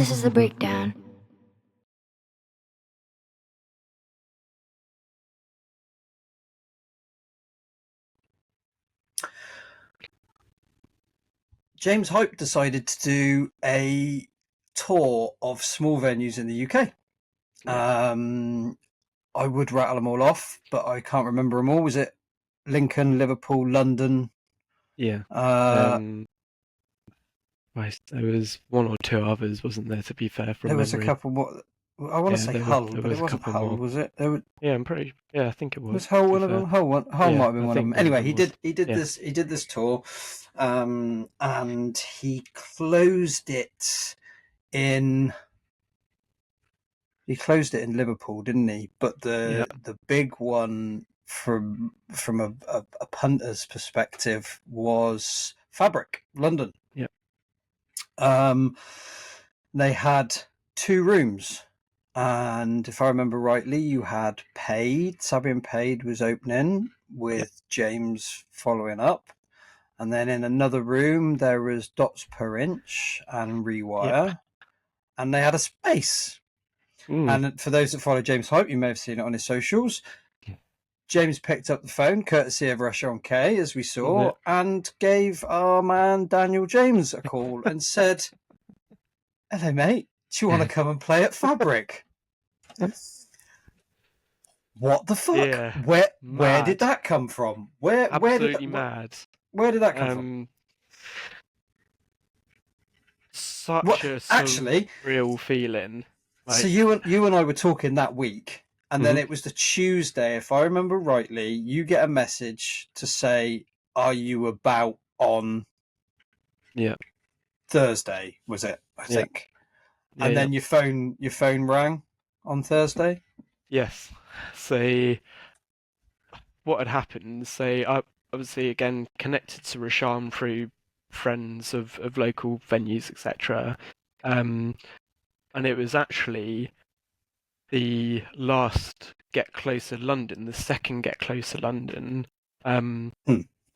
This is the breakdown. James Hype decided to do a tour of small venues in the UK. I would rattle them all off, but I can't remember them all. Was it Lincoln, Liverpool, London? Yeah. There was one or two others, wasn't there, to be fair, from there was memory. A couple more. I want to say Hull, but it wasn't Hull, more. was it? Yeah, I'm pretty. Yeah, I think it was. Was Hull one of them? Hull might have been one of them. Anyway, he did this tour, and he closed it in. He closed it in Liverpool, didn't he? But the big one from a punter's perspective was Fabric, London. Yeah. They had 2 rooms, and if I remember rightly, you had Sabian Paid was opening with James following up, and then in another room there was Dots Per Inch and Rewire, and they had a space. And for those that follow James Hype, you may have seen it on his socials. James picked up the phone, courtesy of Rashawn K, as we saw, and gave our man Daniel James a call and said, "Hello, mate. Do you want to come and play at Fabric?" What the fuck? Yeah, where did that come from? Absolutely mad. Where did that come from? Such a surreal feeling. Like, so you and I were talking that week, and then it was the Tuesday, if I remember rightly, you get a message to say, "Are you about on Thursday?" Was it? I think. And then your phone rang on Thursday. Yes. So what had happened? So I obviously again connected to Rashawn through friends of local venues, etc. And it was actually the last Get Closer London, the second Get Closer London,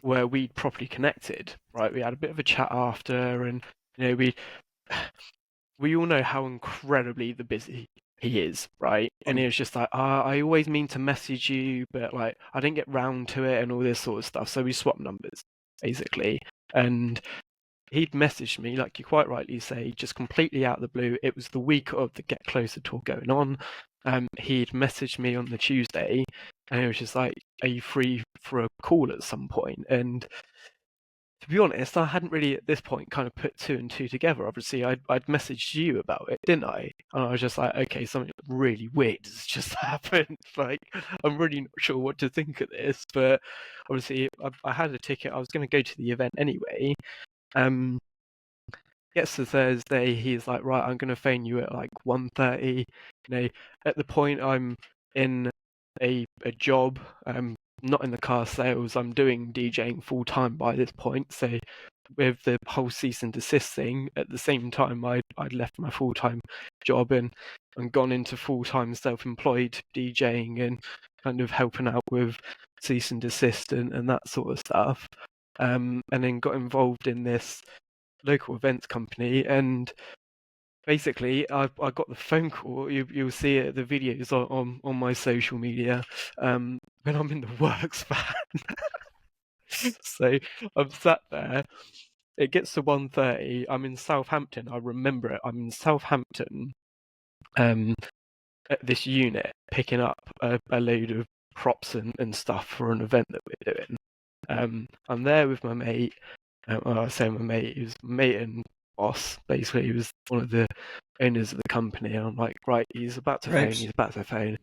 where we'd properly connected, right? We had a bit of a chat after, and we all know how incredibly busy he is, right? And he was just like, I always mean to message you, but like I didn't get round to it and all this sort of stuff. So we swapped numbers, basically. And he'd messaged me, like you quite rightly say, just completely out of the blue. It was the week of the Get Closer tour going on. He'd messaged me on the Tuesday, and it was just like, "Are you free for a call at some point?" And to be honest, I hadn't really at this point kind of put 2 and 2 together. Obviously, I'd messaged you about it, didn't I? And I was just like, okay, something really weird has just happened. Like, I'm really not sure what to think of this. But obviously, I had a ticket. I was going to go to the event anyway. Gets to Thursday, he's like, right, I'm going to phone you at like 1:30. At the point I'm in a job, not in the car sales, I'm doing DJing full time by this point. So with the whole cease and desist thing, at the same time I'd left my full time job and gone into full time self-employed DJing and kind of helping out with cease and desist and that sort of stuff. And then got involved in this local events company, and basically I got the phone call. You'll see it, the videos on my social media, when I'm in the works van. So I'm sat there, it gets to 1:30, I'm in Southampton, I remember it, I'm in Southampton at this unit picking up a load of props and stuff for an event that we're doing. I'm there with my mate. I say my mate, he was mate and boss, basically. He was one of the owners of the company, and I'm like, right, he's about to phone.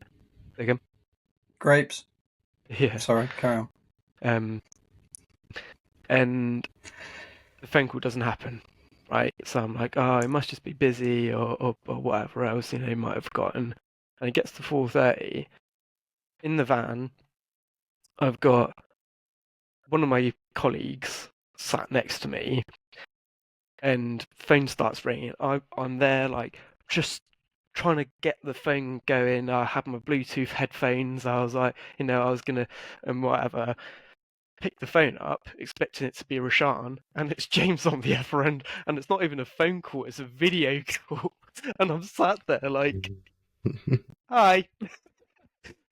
Again? Grapes. Yeah. Sorry, carry on. And the phone call doesn't happen, right? So I'm like, oh, it must just be busy or whatever else, he might have forgotten. And it gets to 4:30. In the van, I've got one of my colleagues sat next to me, and phone starts ringing. I'm there, like, just trying to get the phone going. I had my Bluetooth headphones. I was like, I was gonna whatever. Pick the phone up, expecting it to be Rashawn, and it's James on the other end, and it's not even a phone call; it's a video call. And I'm sat there like, hi.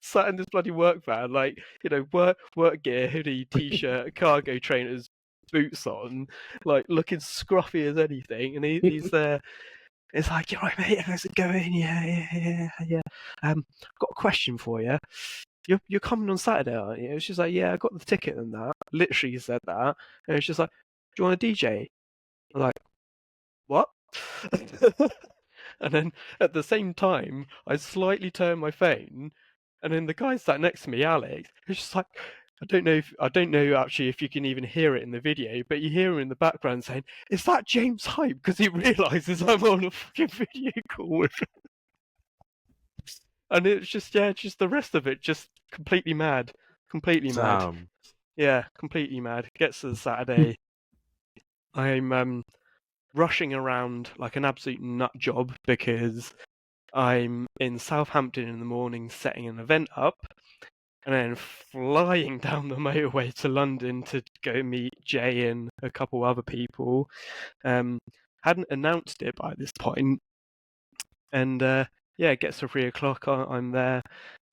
Sat in this bloody work van, like, you know, work gear, hoodie, t-shirt, cargo trainers, boots on, like looking scruffy as anything, and he's there. It's like, you're right, mate. How's it going? Yeah. I've got a question for you. You're coming on Saturday, aren't you? It's just like, yeah, I got the ticket and that. Literally said that, and it's just like, do you want a DJ? I'm like, what? And then at the same time, I slightly turn my phone, and then the guy sat next to me, Alex, who's just like, I don't know actually if you can even hear it in the video, but you hear him in the background saying, "Is that James Hype?" Because he realizes I'm on a fucking video call with him. And it's just just the rest of it just completely mad, Damn. Yeah, completely mad. Gets to the Saturday, I'm rushing around like an absolute nut job because I'm in Southampton in the morning setting an event up, and then flying down the motorway to London to go meet Jay and a couple other people. Hadn't announced it by this point, and it gets to 3 o'clock. I'm there,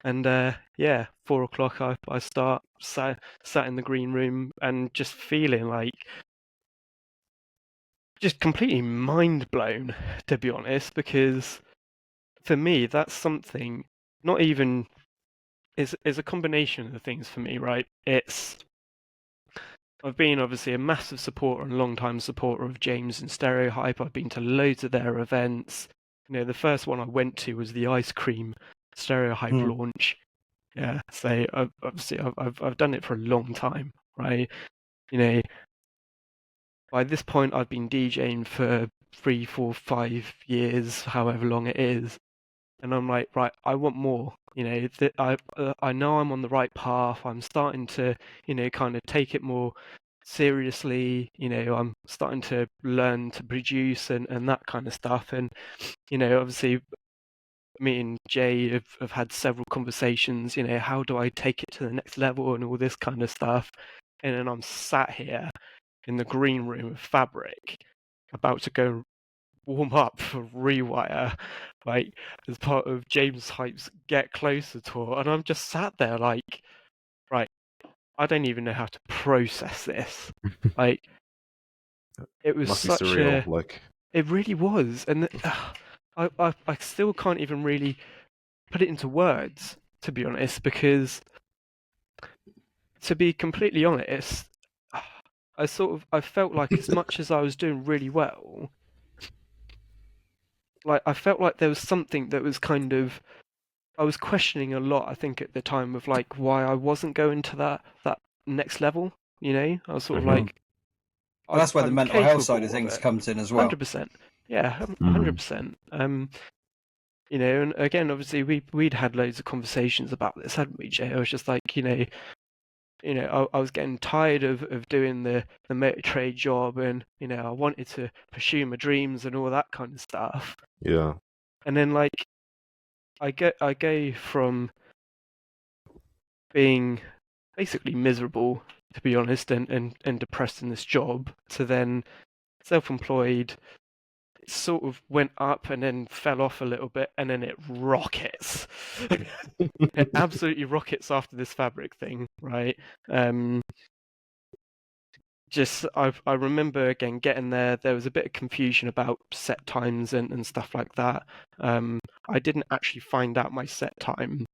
and 4 o'clock I start sat in the green room and just feeling like just completely mind blown, to be honest, because for me that's something not even is a combination of the things for me, right? I've been obviously a massive supporter and long-time supporter of James and Stereohype. I've been to loads of their events. You know, the first one I went to was the ice cream Stereohype launch. Yeah, so I've done it for a long time, right? You know, by this point I've been DJing for 3, 4, 5 years, however long it is. And I'm like, right, I want more. You know, I know I'm on the right path. I'm starting to, you know, kind of take it more seriously. You know, I'm starting to learn to produce and that kind of stuff. And, you know, obviously, me and Jay have had several conversations. You know, how do I take it to the next level and all this kind of stuff. And then I'm sat here in the green room of Fabric, about to go warm up for Rewire, like as part of James Hype's Get Closer tour, and I'm just sat there like, right, I don't even know how to process this. Like, it was Must such be surreal. it really was, and I still can't even really put it into words, to be honest, because to be completely honest, I felt like as much as I was doing really well, like I felt like there was something that was kind of I was questioning a lot, I think, at the time of like why I wasn't going to that next level. You know, I was sort of like, Well, that's where the I'm mental health side of capable things it. comes in as well. 100%. Yeah, 100%. You know, and again, obviously, we'd had loads of conversations about this, hadn't we, Jay? I was just like, I was getting tired of doing the motor trade job, and you know, I wanted to pursue my dreams and all that kind of stuff. Yeah. And then like, I go from being basically miserable, to be honest, and depressed in this job, to then self-employed. It sort of went up and then fell off a little bit, and then it rockets. It absolutely rockets after this Fabric thing, right? I remember again getting there. There was a bit of confusion about set times and stuff like that. I didn't actually find out my set time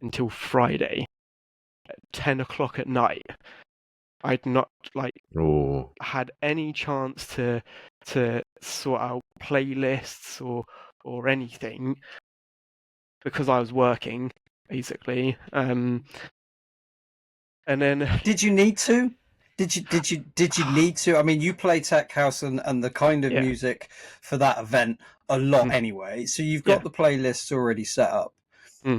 until Friday at 10 o'clock at night. I'd not had any chance to sort out playlists or anything because I was working basically. And then did you need to? Did you need to? I mean, you play tech house and the kind of music for that event a lot anyway. So you've got the playlists already set up.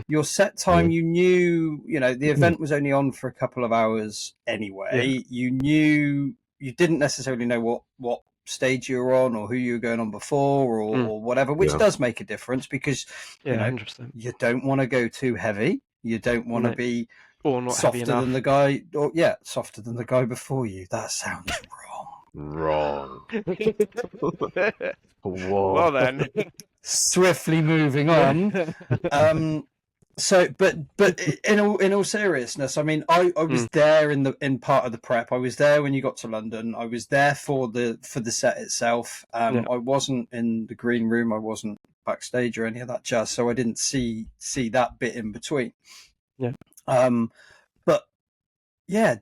Your set time, you knew, the event was only on for a couple of hours anyway. You knew, you didn't necessarily know what stage you were on or who you were going on before or whatever, which does make a difference because, 100%. You don't want to go too heavy. You don't want to be or not softer than the guy, softer than the guy before you. That sounds wrong. Whoa. Well then. swiftly moving on. So, but in all seriousness, I mean, I was there in part of the prep. I was there when you got to London. I was there for the set itself. I wasn't in the green room. I wasn't backstage or any of that jazz, so I didn't see that bit in between. Yeah. But yeah,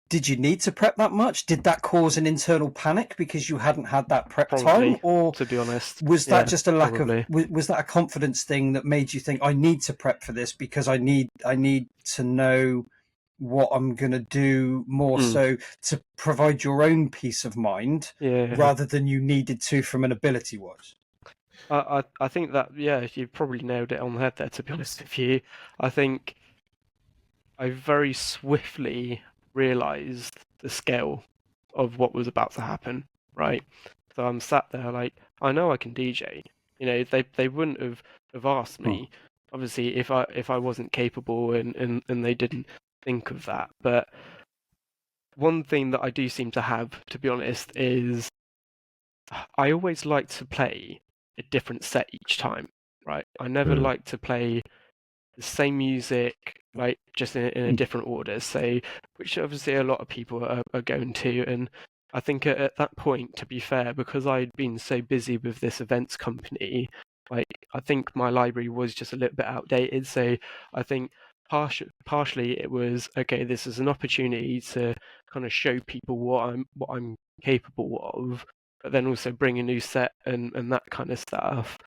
did you need to prep that much? Did that cause an internal panic because you hadn't had that prep time, or to be honest, was that just a lack of? Was that a confidence thing that made you think I need to prep for this because I need to know what I'm going to do more so to provide your own peace of mind rather than you needed to from an ability wise? I think that you probably nailed it on the head there. To be honest with you, I think I very swiftly realized the scale of what was about to happen, right? So I'm sat there like, I know I can DJ. You know, they wouldn't have asked me, obviously, if I wasn't capable and they didn't think of that. But one thing that I do seem to have, to be honest, is I always like to play a different set each time, right? I never like to play the same music, like just in a different order. So, which obviously a lot of people are going to. And I think at that point, to be fair, because I'd been so busy with this events company, like I think my library was just a little bit outdated. So I think partially it was okay. This is an opportunity to kind of show people what I'm capable of, but then also bring a new set and that kind of stuff.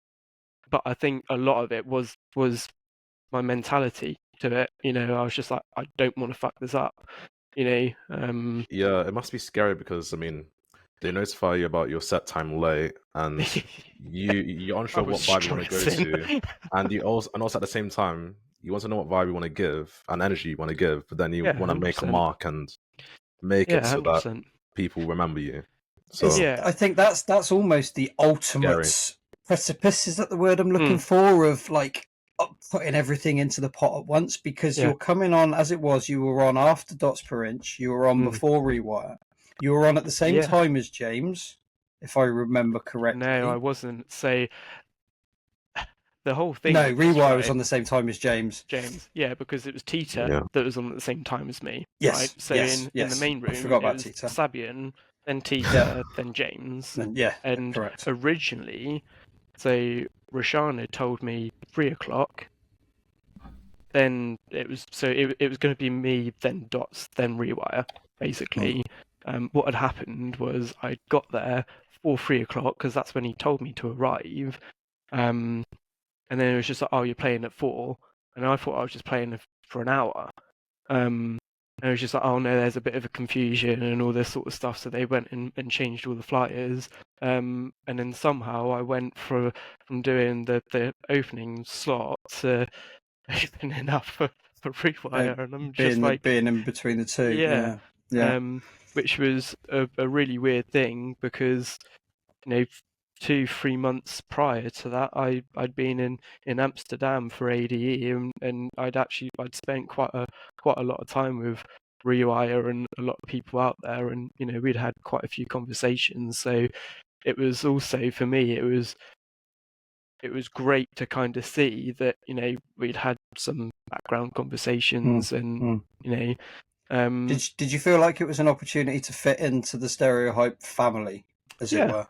But I think a lot of it was my mentality to it. You know, I was just like, I don't want to fuck this up. You know. Yeah, it must be scary because I mean, they notify you about your set time late, and you're unsure what vibe you want to go to, and also at the same time you want to know what vibe you want to give and energy you want to give, but then you want to make a mark and make it so 100%. That people remember you. So I think that's almost the ultimate precipice. Is that the word I'm looking for? Of like putting everything into the pot at once, because you're coming on as it was. You were on after Dots Per Inch. You were on before Rewire. You were on at the same time as James, if I remember correctly. No, I wasn't. So the whole thing. No, Rewire was on the same time as James. Yeah, because it was Tita that was on at the same time as me. Yes. Right? So in the main room, I forgot about it was Tita. Sabian, then Tita, then James. And correct. Originally, so Roshana told me 3:00. Then it was going to be me, then Dots, then Rewire, basically. What had happened was I got there for 3:00 because that's when he told me to arrive. And then it was just like, oh, you're playing at 4, and I thought I was just playing for an hour. And it was just like, oh no, there's a bit of a confusion and all this sort of stuff. So they went and changed all the flyers. And then somehow I went from doing the opening slot to opening up for Rewire, and I'm just like being in between the two. Yeah. Which was a really weird thing because 2-3 months prior to that, I'd been in Amsterdam for ADE, and I'd spent quite a lot of time with Rewire and a lot of people out there, and we'd had quite a few conversations. So it was also, for me, it was great to kind of see that we'd had some background conversations and Did you feel like it was an opportunity to fit into the Stereohype family, as it were?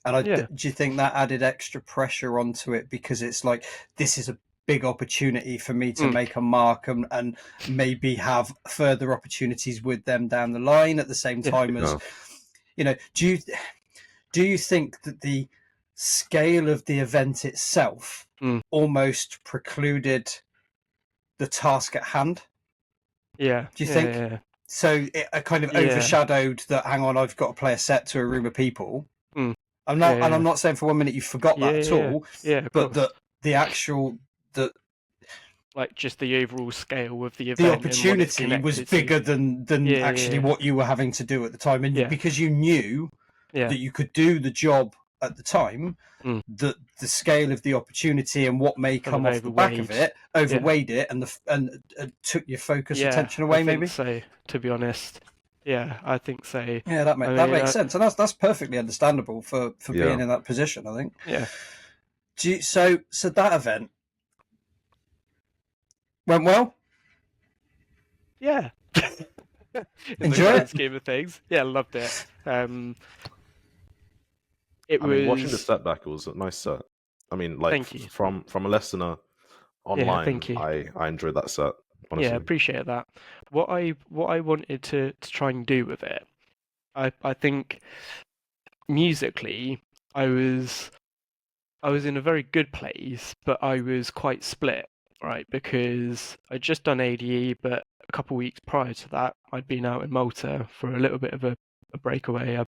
And do you think that added extra pressure onto it because it's like, this is a big opportunity for me to make a mark and maybe have further opportunities with them down the line at the same time as do you think that the scale of the event itself almost precluded the task at hand? Do you think? Yeah. So it kind of overshadowed that, hang on, I've got to play a set to a room of people. I'm not, and I'm not saying for 1 minute you forgot that at all. But the actual like just the overall scale of the event, the opportunity was bigger than actually what you were having to do at the time, and because you knew that you could do the job at the time, that the scale of the opportunity and what may come off the back of it overweighed it, and took your focus attention away. Maybe so, to be honest. Yeah, I think so. Yeah, that makes sense, and that's perfectly understandable for being in that position, I think. Yeah, So that event went well. Yeah. In Enjoy the grand it? scheme of things, yeah, loved it. It I mean, watching the was. set back, it was a nice set. I mean, like Thank you. from a listener Yeah, online, thank you. I enjoyed that set. Honestly. Yeah, appreciate that. What I wanted to try and do with it, I think musically, I was in a very good place, but I was quite split, right? Because I'd just done ADE, but a couple of weeks prior to that, I'd been out in Malta for a little bit of a breakaway.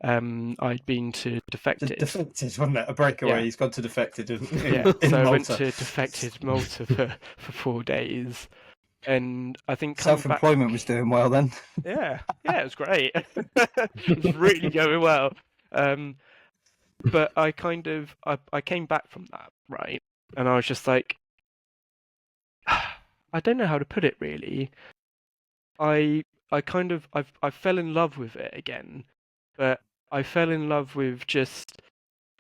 I'd been to Defected. Defected, wasn't it? A breakaway. Yeah. He's gone to Defected in So I Malta. went to Defected Malta for 4 days. And I think self-employment was doing well then. Yeah, it was great. It was really going well. But I kind of I came back from that, right? And I was just like, I don't know how to put it really. I kind of I fell in love with it again, but I fell in love with just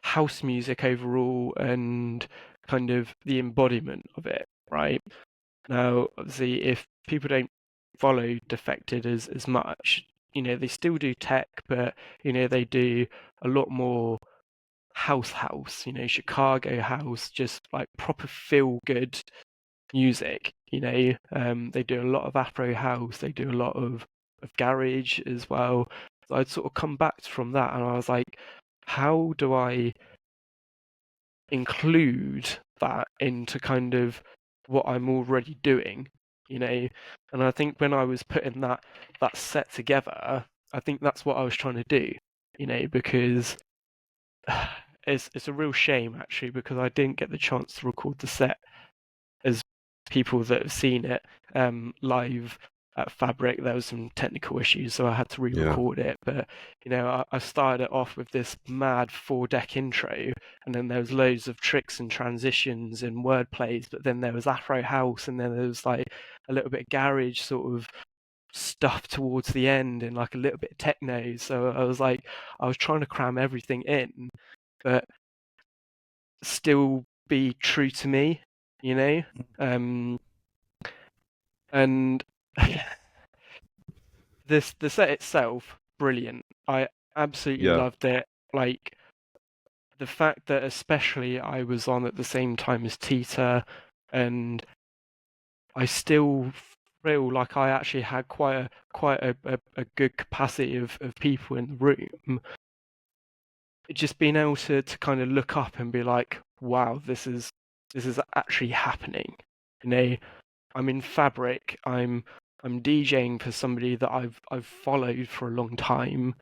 house music overall and kind of the embodiment of it, right? Now, obviously, if people don't follow Defected as much, they still do tech, but they do a lot more house, Chicago house, just like proper feel good music. They do a lot of Afro house, they do a lot of garage as well. So I'd sort of come back from that, and I was like, how do I include that into kind of what I'm already doing, And I think when I was putting that set together, I think that's what I was trying to do, because it's a real shame actually, because I didn't get the chance to record the set as people that have seen it live at Fabric. There was some technical issues, so I had to re-record it. But I started it off with this mad 4-deck intro, and then there was loads of tricks and transitions and word plays. But then there was Afro House, and then there was like a little bit of garage sort of stuff towards the end, and like a little bit of techno. So I was trying to cram everything in, but still be true to me, and the set itself, brilliant. I absolutely loved it. Like the fact that especially I was on at the same time as Tita, and I still feel like I actually had quite a good capacity of people in the room. Just being able to kind of look up and be like, wow, this is actually happening. I'm in Fabric. I'm DJing for somebody that I've followed for a long time.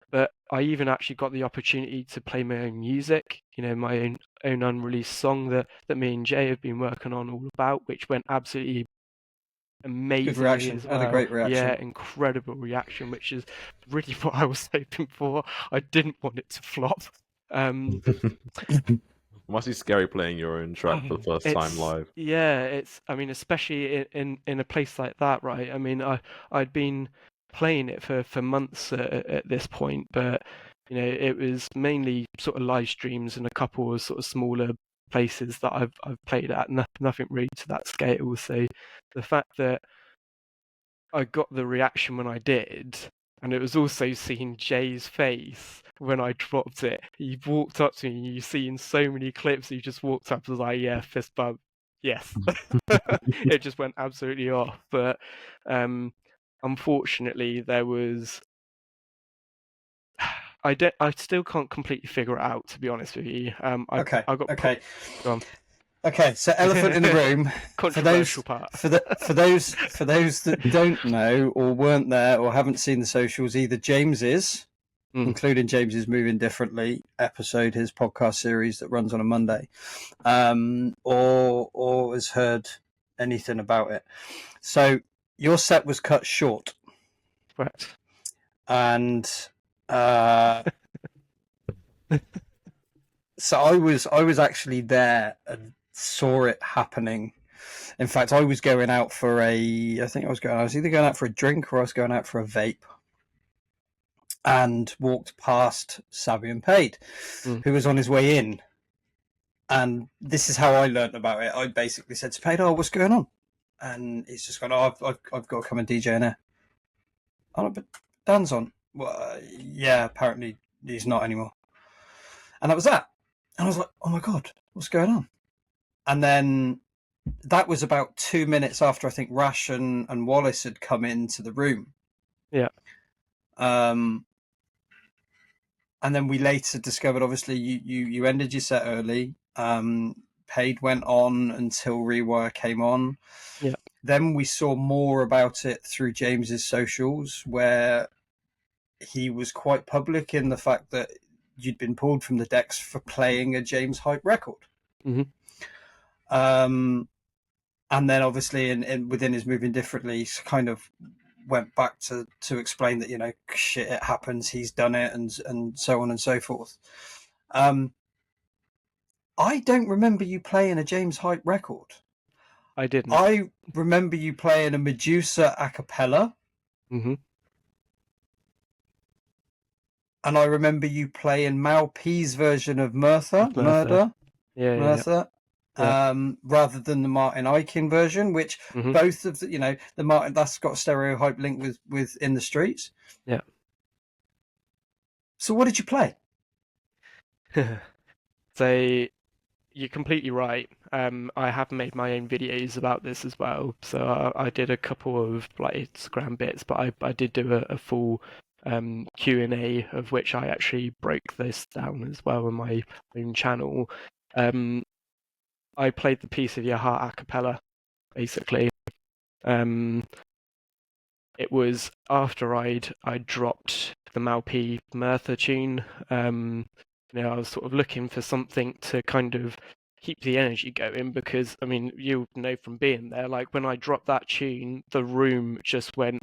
But I even actually got the opportunity to play my own music, my own unreleased song that me and Jay have been working on all about, which went absolutely amazing. Good reaction. Had a great reaction. Yeah, incredible reaction, which is really what I was hoping for. I didn't want it to flop. Must be scary playing your own track for the first time live. Yeah, I mean, especially in a place like that, right? I mean, I'd been playing it for months at this point, but it was mainly sort of live streams and a couple of sort of smaller places that I've played at. Nothing really to that scale. So the fact that I got the reaction when I did, and it was also seeing Jay's face when I dropped it. He walked up to me, and you've seen so many clips, he just walked up and was like, yeah, fist bump, yes. It just went absolutely off. But unfortunately, there was... I still can't completely figure it out, to be honest with you. Okay. Go on. Okay, so elephant in the room. Controversial part. For those that don't know or weren't there or haven't seen the socials, either James is, including James's Moving Differently episode, his podcast series that runs on a Monday, or has heard anything about it. So your set was cut short. Correct. And so I was actually there and saw it happening. In fact, I was going out for I was either going out for a drink or I was going out for a vape, and walked past Savvy and Paid, who was on his way in, And this is how I learned about it. I basically said to Pate, "Oh, what's going on?" And he's just gone, "Oh, I've got to come and DJ in here." Oh, but Dan's on. Well, yeah, apparently he's not anymore. And that was that. And I was like, "Oh my God, what's going on?" And then that was about 2 minutes after I think Rash and Wallace had come into the room. Yeah. And then we later discovered, obviously, you ended your set early. Paid went on until Rewire came on. Yeah. Then we saw more about it through James's socials, where he was quite public in the fact that you'd been pulled from the decks for playing a James Hype record. Mm-hmm. And then obviously in within his Moving Differently, he kind of went back to explain that, you know, shit, it happens, he's done it, and so on and so forth. I don't remember you playing a James Hype record. I didn't. I remember you playing a Medusa a cappella. Mm-hmm. And I remember you playing Mal P's version of Murder. Yeah. Rather than the Martin Ikin version, which both of the, you know, the Martin, that's got a stereo hype link with In the Streets. Yeah. So what did you play? So you're completely right. I have made my own videos about this as well. So I did a couple of like Instagram bits, but I did do a full Q&A, of which I actually broke this down as well on my own channel. I played the Piece of Your Heart a cappella, basically. It was after I'd dropped the Malpi Merthyr tune. You know, I was sort of looking for something to kind of keep the energy going, because I mean, you know from being there, like when I dropped that tune, the room just went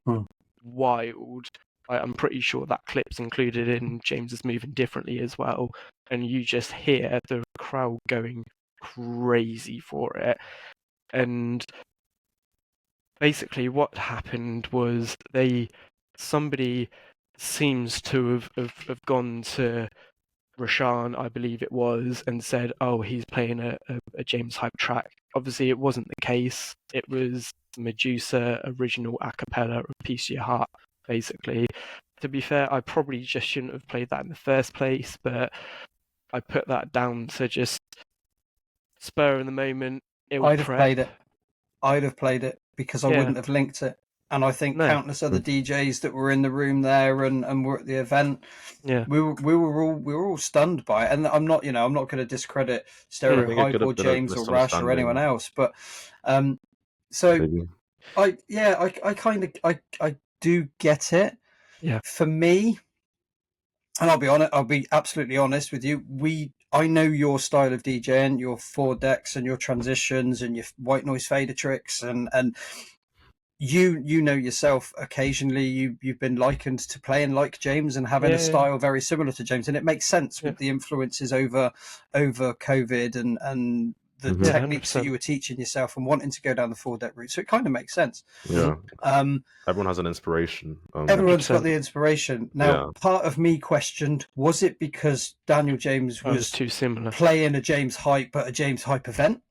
wild. I'm pretty sure that clip's included in James's Moving Differently as well, and you just hear the crowd going crazy for it. And basically what happened was somebody seems to have gone to Rashan, I believe it was, and said, "Oh, he's playing a James Hype track." Obviously, it wasn't the case. It was Medusa original a cappella of Piece of Your Heart, basically. To be fair, I probably just shouldn't have played that in the first place, but I put that down to just spur in the moment. I'd have played it because I wouldn't have linked it. And I think countless other DJs that were in the room there and were at the event, we were all stunned by it. And I'm not going to discredit Stereo Hype or James or Rash or anyone else, but so I do get it. Yeah. For me, and I'll be absolutely honest with you, I know your style of DJing, your 4 decks and your transitions and your white noise fader tricks, and you know yourself, occasionally you've been likened to playing like James and having a style very similar to James, and it makes sense with the influences over COVID and the techniques 100%. that you were teaching yourself and wanting to go down the 4 deck route. So it kind of makes sense. Yeah. Everyone has an inspiration. Everyone's got the inspiration. Now, part of me questioned, was it because Daniel James was too similar, playing a James Hype but a James Hype event?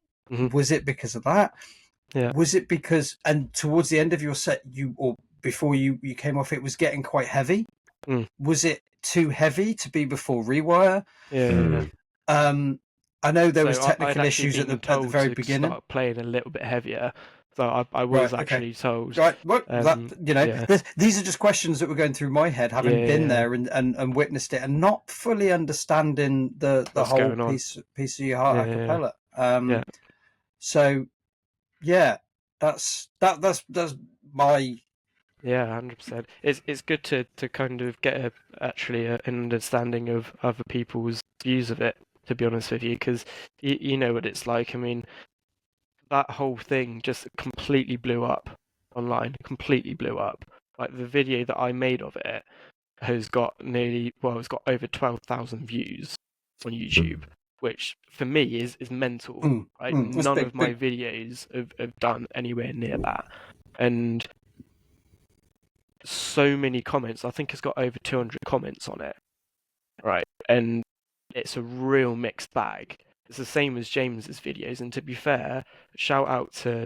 Was it because of that? Yeah. Was it because, and towards the end of your set, before you came off, it was getting quite heavy? Was it too heavy to be before Rewire? Yeah. I know there was technical issues at the very beginning. Start playing a little bit heavier, so I was actually told. Right, well, these are just questions that were going through my head, having been there and witnessed it, and not fully understanding the whole piece of your heart a cappella. So. Yeah, that's my 100%. It's good to kind of get an understanding of other people's views of it. To be honest with you, because you know what it's like. I mean, that whole thing just completely blew up online. Completely blew up. Like the video that I made of it has got it's got over 12,000 views on YouTube. Which for me is mental, right? None of my videos have done anywhere near that. And so many comments, I think it's got over 200 comments on it, right? And it's a real mixed bag. it's the same as James's videos. And to be fair, shout out to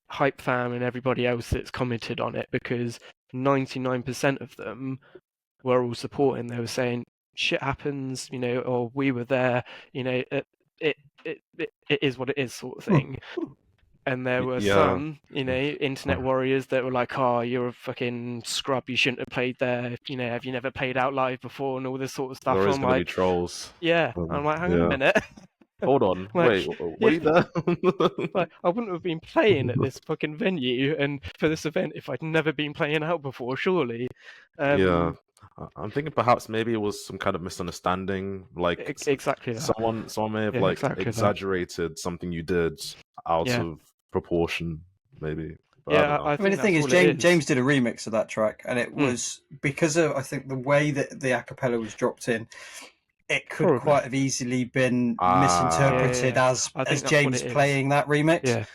Hype Fam and everybody else that's commented on it, because 99% of them were all supporting. They were saying shit happens, or we were there, it is what it is, sort of thing. And there were some, internet warriors that were like, "Oh, you're a fucking scrub. You shouldn't have played there. Have you never played out live before?" And all this sort of stuff. There is I'm going to like, be trolls. yeah. I'm like, hang on a minute. Hold on. Like, Wait, were you there? Like, I wouldn't have been playing at this fucking venue and for this event if I'd never been playing out before, surely. Yeah. I'm thinking perhaps maybe it was some kind of misunderstanding. Like exactly that. Someone may have exactly exaggerated something you did out of proportion, maybe. But I mean, the thing is, James did a remix of that track, and it was because of, I think, the way that the acapella was dropped in. It could quite have easily been misinterpreted as James playing that remix,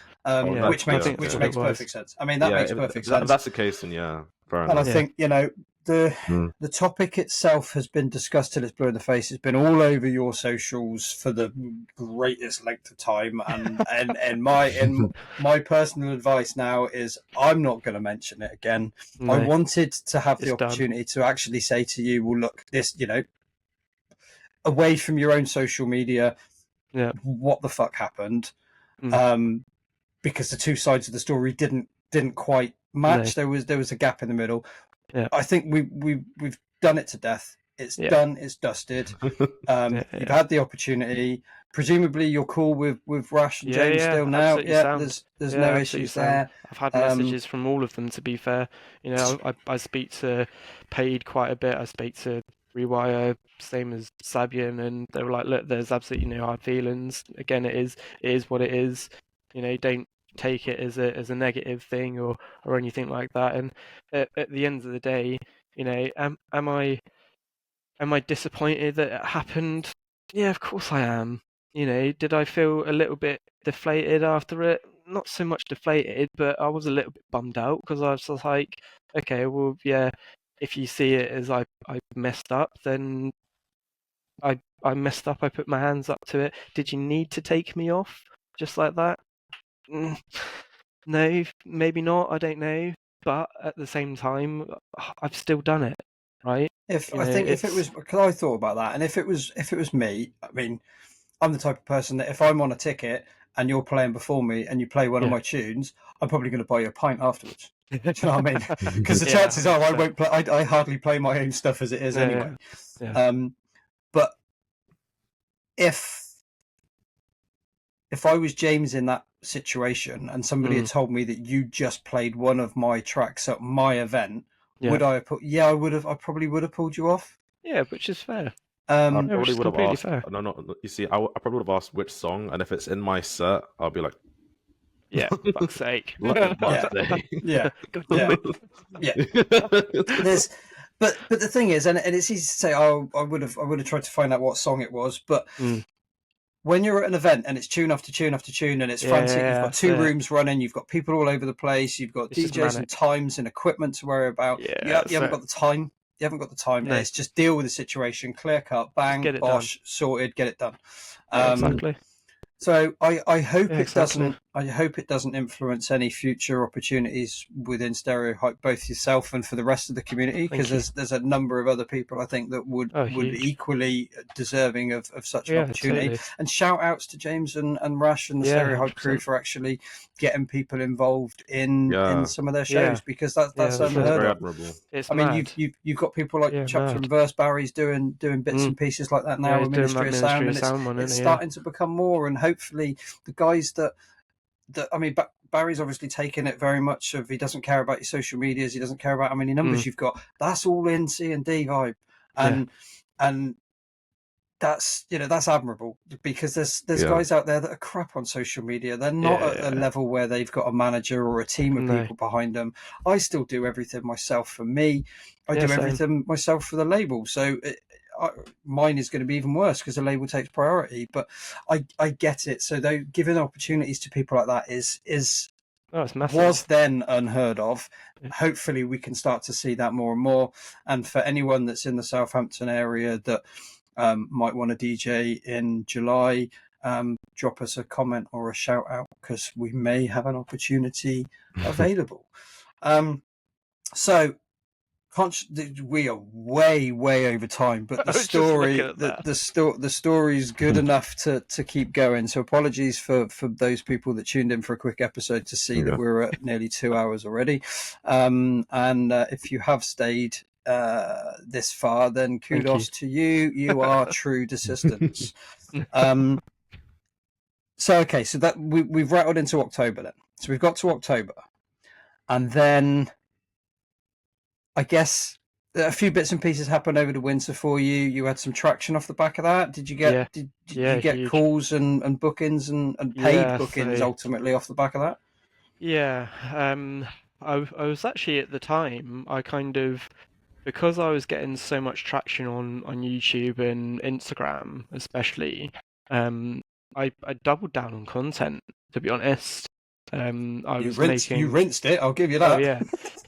which makes perfect sense. I mean, that makes perfect sense. If that's the case, then fair enough. And I think the topic itself has been discussed till it's blue in the face. It's been all over your socials for the greatest length of time, and my personal advice now is I'm not going to mention it again. No, I wanted to have the opportunity to actually say to you, well, look, this, away from your own social media, what the fuck happened? Because the two sides of the story didn't quite match. No. There was a gap in the middle. I think we've done it to death. It's done. It's dusted. You've had the opportunity. Presumably, you're cool with Rash and James still now. There's no issues there. I've had messages from all of them. To be fair, I speak to Paid quite a bit. I speak to Rewire, same as Sabian, and they were like, look, there's absolutely no hard feelings. Again, it is what it is. Don't take it as a negative thing or anything like that. And at the end of the day, am I disappointed that it happened? Yeah, of course I am. Did I feel a little bit deflated after it? Not so much deflated, but I was a little bit bummed out because I was just like, okay, well, yeah, if you see it as I messed up, then I messed up. I put my hands up to it. Did you need to take me off just like that? No, maybe not. I don't know. But at the same time, I've still done it, right? If it was, because I thought about that, and if it was me, I mean, I'm the type of person that if I'm on a ticket and you're playing before me and you play one of my tunes, I'm probably going to buy you a pint afterwards. Do you know what I mean? Because the chances are I won't play. I hardly play my own stuff as it is anyway. But if I was James in that situation and somebody had told me that you just played one of my tracks at my event, would I have I probably would have pulled you off. Yeah, which is fair. I probably would have asked. Fair. No. You see, I probably would have asked which song, and if it's in my set, I'll be like, "Yeah, fuck's sake, yeah. But the thing is, and it's easy to say, oh, I would have tried to find out what song it was, but when you're at an event and it's tune after tune after tune and it's frantic, you've got two rooms running, you've got people all over the place, you've got DJs and times and equipment to worry about. You haven't got the time. You haven't got the time. No. It's just deal with the situation, clear cut, bang, bosh, sorted, get it done. Exactly. So I hope it doesn't. I hope it doesn't influence any future opportunities within Stereohype, both yourself and for the rest of the community, because there's a number of other people I think that would be equally deserving of such an opportunity. Totally. And shout outs to James and Rash and the Stereohype crew for actually getting people involved in some of their shows, because that's unheard of. It's I mean, you've got people like Chapter and Verse Barry's doing bits and pieces like that now with Ministry of Sound, and it's starting to become more, and hopefully the guys that I mean, Barry's obviously taken it very much of, he doesn't care about your social medias, he doesn't care about how many numbers you've got. That's all in C&D vibe, and that's that's admirable, because there's guys out there that are crap on social media. They're not at a level where they've got a manager or a team of people behind them. I still do everything myself for me. I do everything myself for the label. So mine is going to be even worse because the label takes priority. But I get it. So though, giving opportunities to people like that was then unheard of. Hopefully we can start to see that more and more. And for anyone that's in the Southampton area that might want to DJ in July, drop us a comment or a shout out, because we may have an opportunity available. So we are way over time, but the story is good enough to keep going. So apologies for those people that tuned in for a quick episode to see that we're at nearly 2 hours already. And if you have stayed this far, then kudos to you. You are true desistants. So that we've rattled into October then. So we've got to October, and then I guess a few bits and pieces happened over the winter for you. You had some traction off the back of that. Did you get did you get huge calls and bookings and paid bookings ultimately off the back of that? Yeah. I was actually, at the time, I kind of, because I was getting so much traction on YouTube and Instagram especially, I doubled down on content, to be honest. You rinsed it, I'll give you that. Oh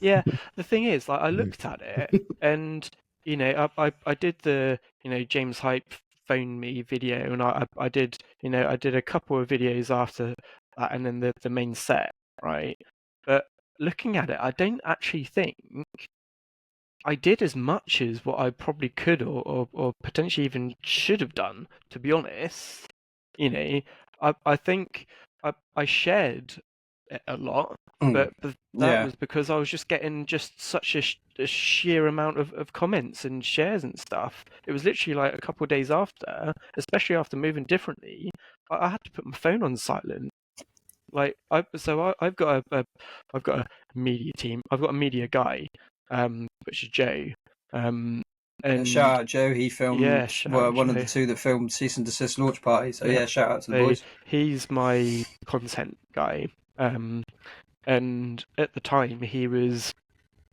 yeah. The thing is, like, I looked at it, and I did the James Hype phone me video, and I did a couple of videos after that, and then the main set, right? But looking at it, I don't actually think I did as much as what I probably could or potentially even should have done, to be honest. I think I shared it a lot, but that was because I was just getting such a sheer amount of comments and shares and stuff. It was literally like a couple of days after, especially after moving differently, I had to put my phone on silent. Like I've got a media team. I've got a media guy, which is Joe. And shout out Joe. He filmed one of the two that filmed Cease and Desist launch party. So shout out to the boys. He's my content guy. And at the time he was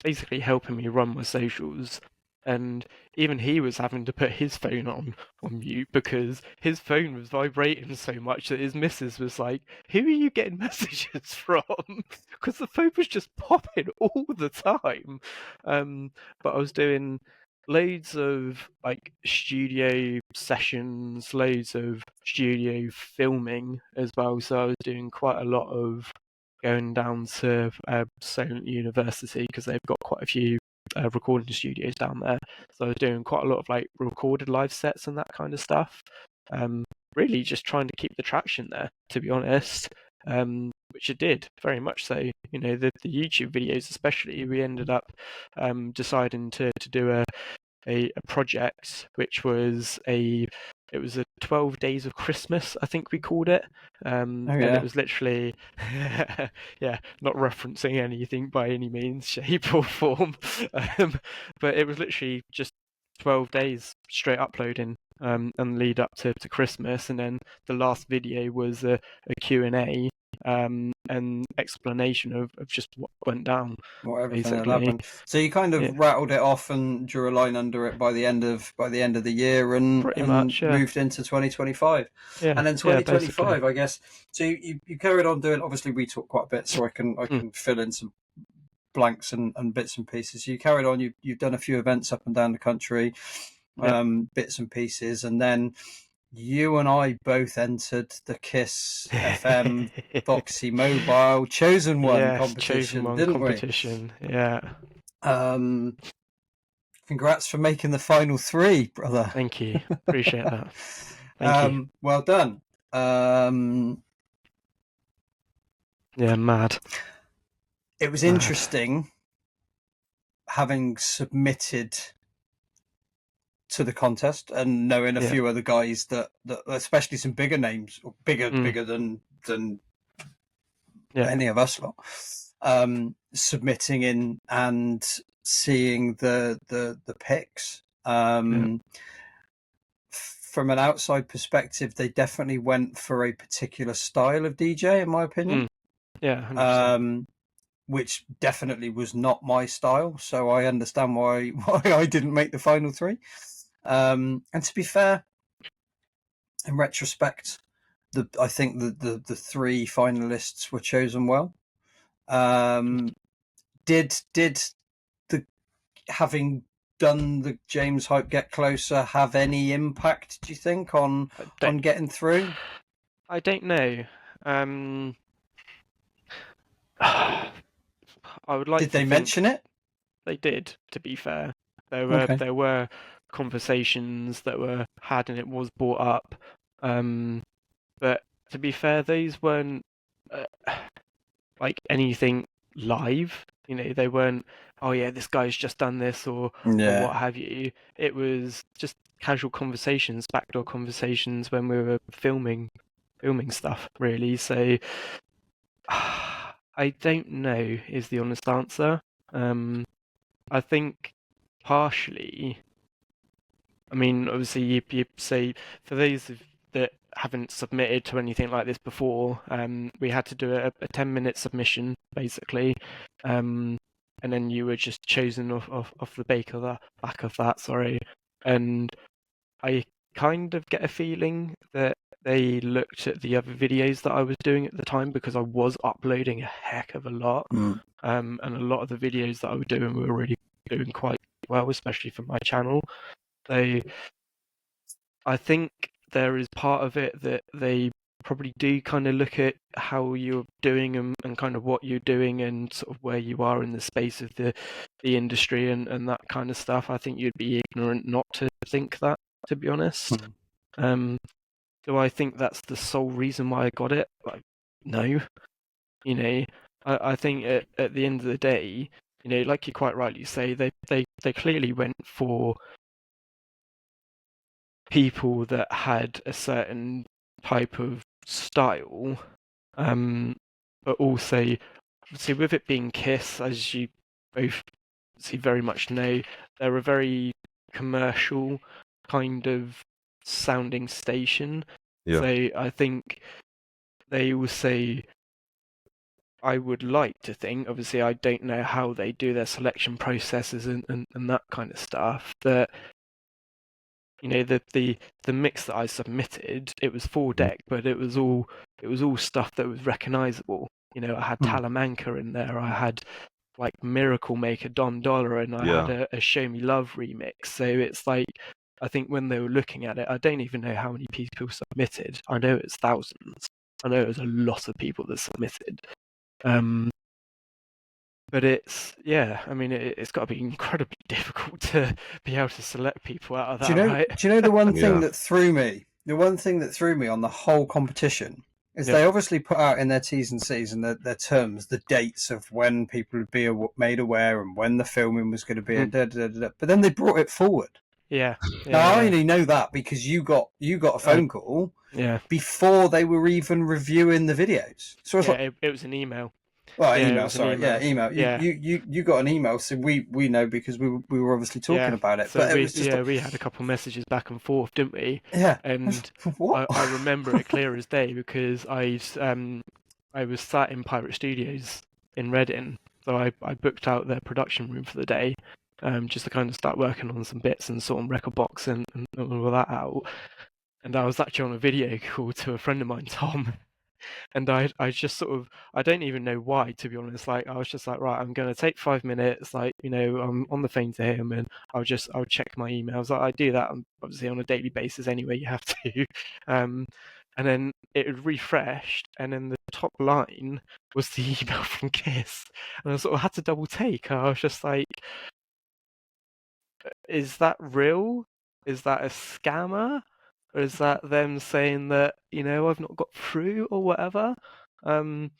basically helping me run my socials, and even he was having to put his phone on mute because his phone was vibrating so much that his missus was like, "Who are you getting messages from?" Because the phone was just popping all the time. But I was doing loads of like studio sessions, loads of studio filming as well. So I was doing quite a lot of going down to Solent University, because they've got quite a few recording studios down there. So I was doing quite a lot of like recorded live sets and that kind of stuff. Really just trying to keep the traction there, to be honest. Which it did, very much so. The YouTube videos especially, we ended up deciding to do a project, which was a 12 days of Christmas, I think we called it. And it was literally not referencing anything by any means, shape or form, but it was literally just 12 days straight uploading, and lead up to Christmas, and then the last video was a Q&A and explanation of just what went down, everything that happened. So you kind of rattled it off and drew a line under it by the end of the year, and moved into 2025. And then 2025, I guess. So you carried on doing. Obviously, we talked quite a bit, so I can fill in some blanks and bits and pieces. So you carried on. You've done a few events up and down the country, bits and pieces, and then you and I both entered the KISS FM Voxi Mobile Chosen One competition, didn't we? Yeah. Congrats for making the final 3, brother. Thank you. Appreciate that. Thank you. Well done. Mad. It was interesting having submitted to the contest and knowing a few other guys that especially some bigger names, or bigger than any of us lot, submitting in and seeing the picks. From an outside perspective, they definitely went for a particular style of DJ, in my opinion. 100%. Which definitely was not my style, so I understand why I didn't make the final 3. And to be fair, in retrospect, I think the 3 finalists were chosen well. Did the having done the James Hype Get Closer have any impact, do you think, on getting through? I don't know. I would like Did to they think mention it? they did. To be fair, Okay. there were conversations that were had, and it was brought up. But to be fair, those weren't uh, like anything live. You know, they weren't. Oh yeah, this guy's just done this, or Yeah. what have you. It was just casual conversations, backdoor conversations when we were filming stuff. Really, so I don't know is the honest answer. I think partially. I mean, obviously, you say for those that haven't submitted to anything like this before, we had to do a 10-minute submission basically, and then you were just chosen off the back of that. Sorry, and I kind of get a feeling that they looked at the other videos that I was doing at the time because I was uploading a heck of a lot, and a lot of the videos that I was doing were really doing quite well, especially for my channel. So I think there is part of it that they probably do kind of look at how you're doing and kind of what you're doing and sort of where you are in the space of the industry and that kind of stuff. I think you'd be ignorant not to think that, to be honest. Do I think that's the sole reason why I got it? Like, no. You know, I think at the end of the day, you know, like you quite rightly say, they clearly went for people that had a certain type of style, but also, see, with it being Kiss, as you both see very much know, they're a very commercial kind of sounding station. Yeah. So I think they will say, I would like to think, obviously I don't know how they do their selection processes and that kind of stuff, that you know the mix that I submitted, it was 4-deck, but it was all stuff that was recognizable. You know, I had Talamanca in there, I had like Miracle Maker, Don Dollar, and I had a Show Me Love remix. So it's like, I think when they were looking at it, I don't even know how many people submitted. I know it's thousands. I know it was a lot of people that submitted. But it's, yeah, I mean, it's got to be incredibly difficult to be able to select people out of that, right? Do you know the one thing Yeah. that threw me? The one thing that threw me on the whole competition is Yeah. they obviously put out in their T's and C's and their terms the dates of when people would be made aware and when the filming was going to be, and but then they brought it forward. Yeah. Now I Yeah. only know that because you got a phone call Yeah. before they were even reviewing the videos. So I was Yeah, like, it was an email. well, Yeah, it email, was an sorry, email. yeah, email. Yeah. You got an email, so we know because we were obviously talking Yeah. about it. So But it was just we had a couple messages back and forth, didn't we? yeah. And What? I remember it clear as day because I was sat in Pirate Studios in Reading, so I booked out their production room for the day, just to kind of start working on some bits and sort of record box and all that out. And I was actually on a video call to a friend of mine, Tom, and I just sort of, I don't even know why, to be honest. Like, I was just like, right, I'm going to take 5 minutes, like, you know, I'm on the phone to him, and I'll check my emails. I do that obviously on a daily basis anyway, you have to. And then it had refreshed, and then the top line was the email from Kiss, and I sort of had to double take. I was just like, is that real? Is that a scammer? Or is that them saying that, you know, I've not got through or whatever? And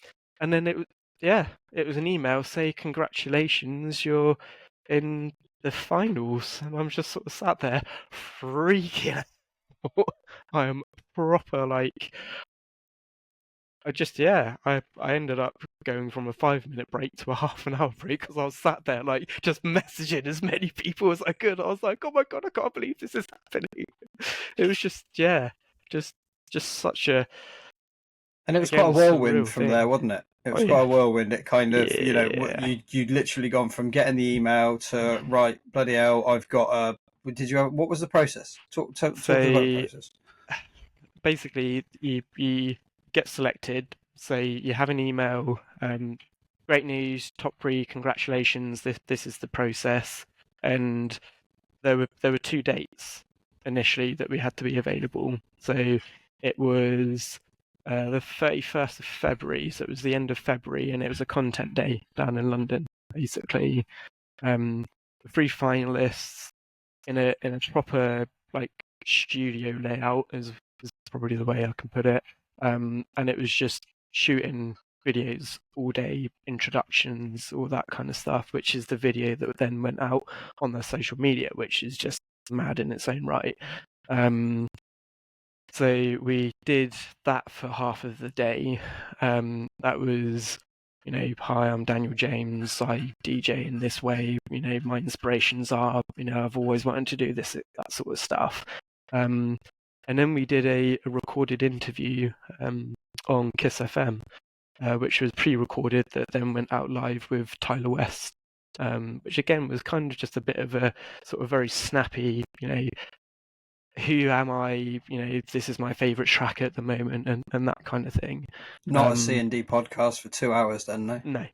then it was an email say congratulations, you're in the finals, and I'm just sort of sat there freaking out. I am proper like, I ended up going from a 5 minute break to a half an hour break because I was sat there like just messaging as many people as I could. I was like, oh my god, I can't believe this is happening. It was just just such a, And it was again, quite a whirlwind surreal from thing. there, wasn't it? It was Oh quite yeah, a whirlwind. It kind of, you know, yeah. you'd literally gone from getting the email to right, bloody hell, I've got a. Did you have what was the process? Talk about the So process. basically, you get selected. Say you have an email. Great news, top 3, congratulations. This is the process, and there were 2 dates initially that we had to be available. So it was the 31st of February, so it was the end of February, and it was a content day down in London, basically. The 3 finalists in a proper like studio layout is probably the way I can put it. And it was just shooting videos all day, introductions, all that kind of stuff, which is the video that then went out on their social media, which is just mad in its own right. So we did that for half of the day. That was, hi, I'm Daniel James. I DJ in this way. My inspirations are, I've always wanted to do this, that sort of stuff. And then we did a recorded interview on Kiss FM, which was pre-recorded, that then went out live with Tyler West, which again was kind of just a bit of a sort of very snappy, who am I? This is my favourite track at the moment, and that kind of thing. Not a C&D podcast for 2 hours, then, no? No.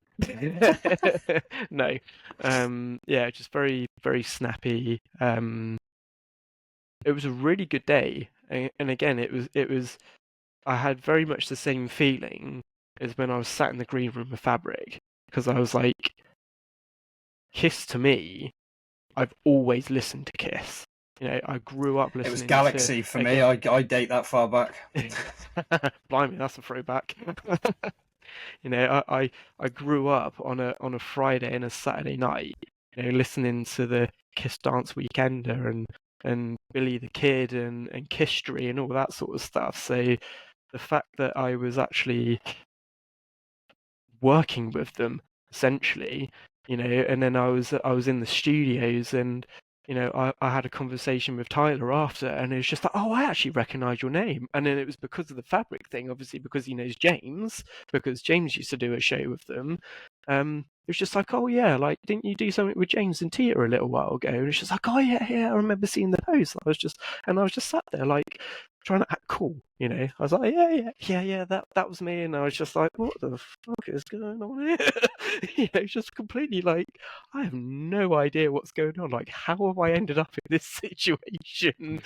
No. Yeah, just very, very snappy. It was a really good day, and again, it was. I had very much the same feeling as when I was sat in the green room with Fabric, because I was like, Kiss to me, I've always listened to Kiss. I grew up listening. It was Galaxy for me. I date that far back. Blimey, that's a throwback. I grew up on a Friday and a Saturday night, listening to the Kiss Dance Weekender and Billy the Kid and Kistry and all that sort of stuff. So the fact that I was actually working with them essentially, and then I was in the studios, and I had a conversation with Tyler after, and it was just like, oh, I actually recognise your name. And then it was because of the Fabric thing, obviously, because he knows James, because James used to do a show with them. It was just like, oh yeah, like, didn't you do something with James and Tia a little while ago? And it's just like, oh yeah, I remember seeing the post. I was just sat there like trying to act cool, I was like, yeah, that was me, and I was just like, what the fuck is going on here? It's just completely like, I have no idea what's going on. Like, how have I ended up in this situation?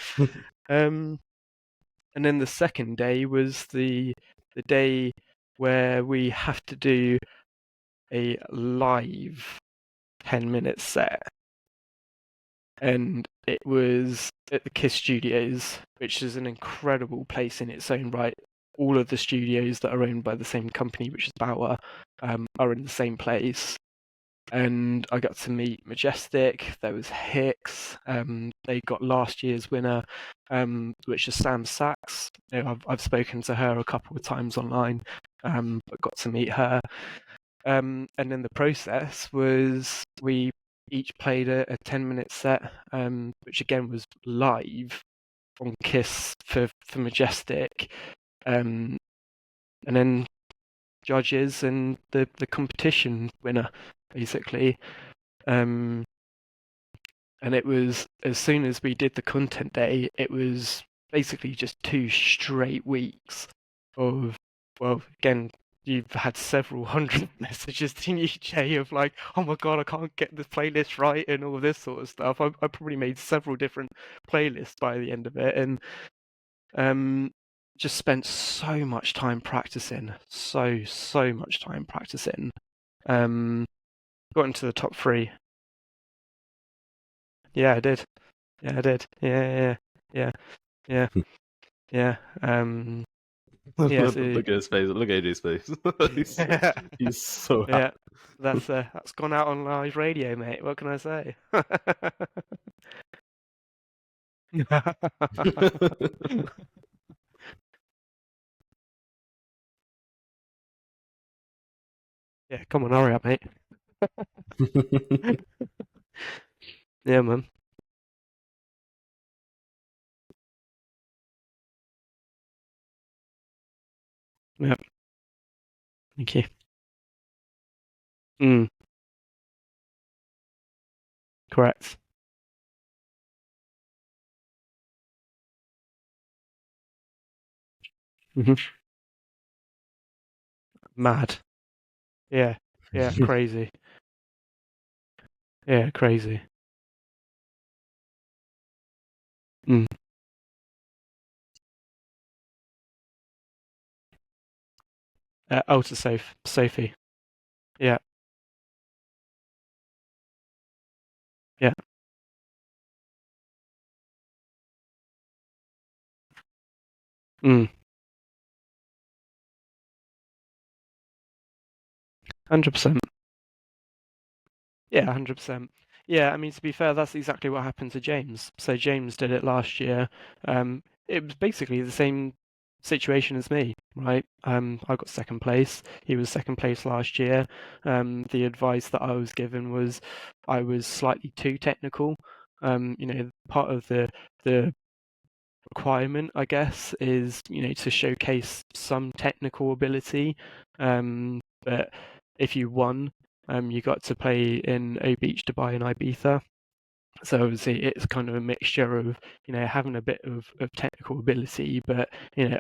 And then the second day was the day where we have to do a live 10-minute set, and it was at the Kiss Studios, which is an incredible place in its own right. All of the studios that are owned by the same company, which is Bauer, are in the same place. And I got to meet Majestic. There was Hicks. They got last year's winner, which is Sam Sachs. I've spoken to her a couple of times online, but got to meet her. And then the process was we each played a 10-minute set, which again was live on Kiss for Majestic, and then judges and the competition winner, basically. And it was, as soon as we did the content day, it was basically just 2 straight weeks of, well, again, you've had several hundred messages to EJ of like, oh my god, I can't get this playlist right and all this sort of stuff. I probably made several different playlists by the end of it, and just spent so much time practicing, so much time practicing. Got into the top 3. Yeah, I did. Yeah, I did. Yeah. Yeah. Yeah. Yeah, so... Look at his face. Look at AJ's face. he's so happy. Yeah, that's gone out on live radio, mate. What can I say? Yeah, come on, hurry up, mate. Yeah, man. Yeah. Thank you. Correct. Mad. Yeah. Yeah, crazy. Yeah, crazy. Ultra Sophie. Yeah. Yeah. Mm. 100%. Yeah, 100%. Yeah, I mean, to be fair, that's exactly what happened to James. So James did it last year. It was basically the same situation as me, right? I got second place. He was second place last year. The advice that I was given was I was slightly too technical. Part of the requirement, I guess, is to showcase some technical ability. But if you won, you got to play in O Beach, Dubai, and Ibiza. So obviously it's kind of a mixture of having a bit of technical ability, but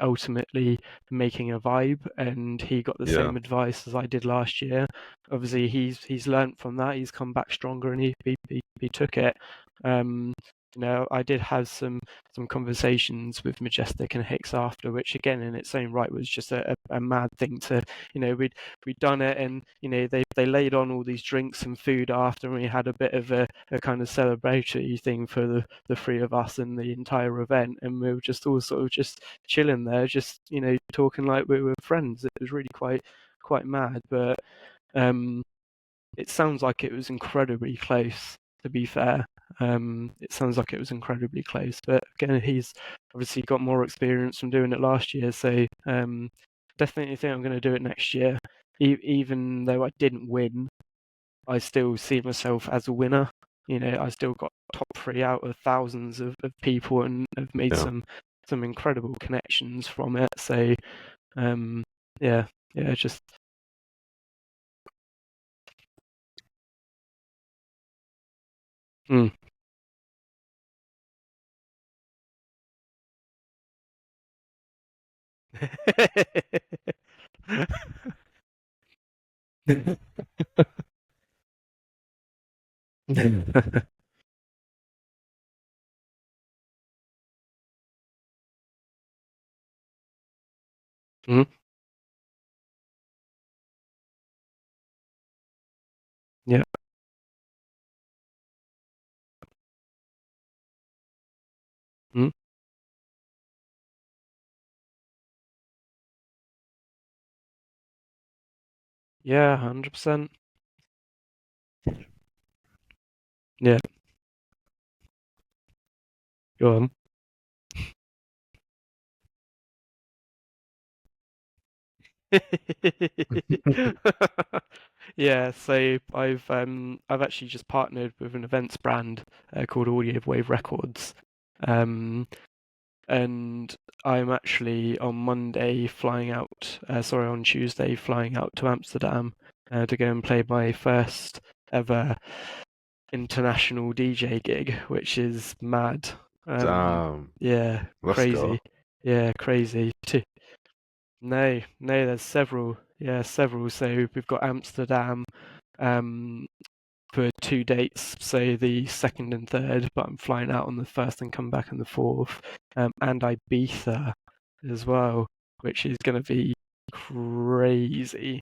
ultimately making a vibe. And he got the same advice as I did last year. Obviously he's learnt from that. He's come back stronger, and he took it. I did have some conversations with Majestic and Hicks after, which again in its own right was just a mad thing to we'd done it, and they laid on all these drinks and food after, and we had a bit of a kind of celebratory thing for the three of us and the entire event, and we were just all sort of just chilling there, just talking like we were friends. It was really quite mad, but it sounds like it was incredibly close, to be fair. It sounds like it was incredibly close, but again, he's obviously got more experience from doing it last year, so definitely think I'm going to do it next year. Even though I didn't win, I still see myself as a winner. I still got top 3 out of thousands of people, and have made some incredible connections from it. So, yeah, just. Mm. Mm. Yeah. Mm. Yeah, 100%. Yeah, go on. Yeah, so I've actually just partnered with an events brand called Audio Wave Records. Um, and I'm actually on Monday flying out, on Tuesday flying out to Amsterdam to go and play my first ever international DJ gig, which is mad. Damn. Yeah, Let's crazy. go. Yeah, crazy. No, there's several. Yeah, several. So we've got Amsterdam for 2 dates, so the 2nd and 3rd, but I'm flying out on the 1st and come back on the 4th. And Ibiza as well, which is going to be crazy.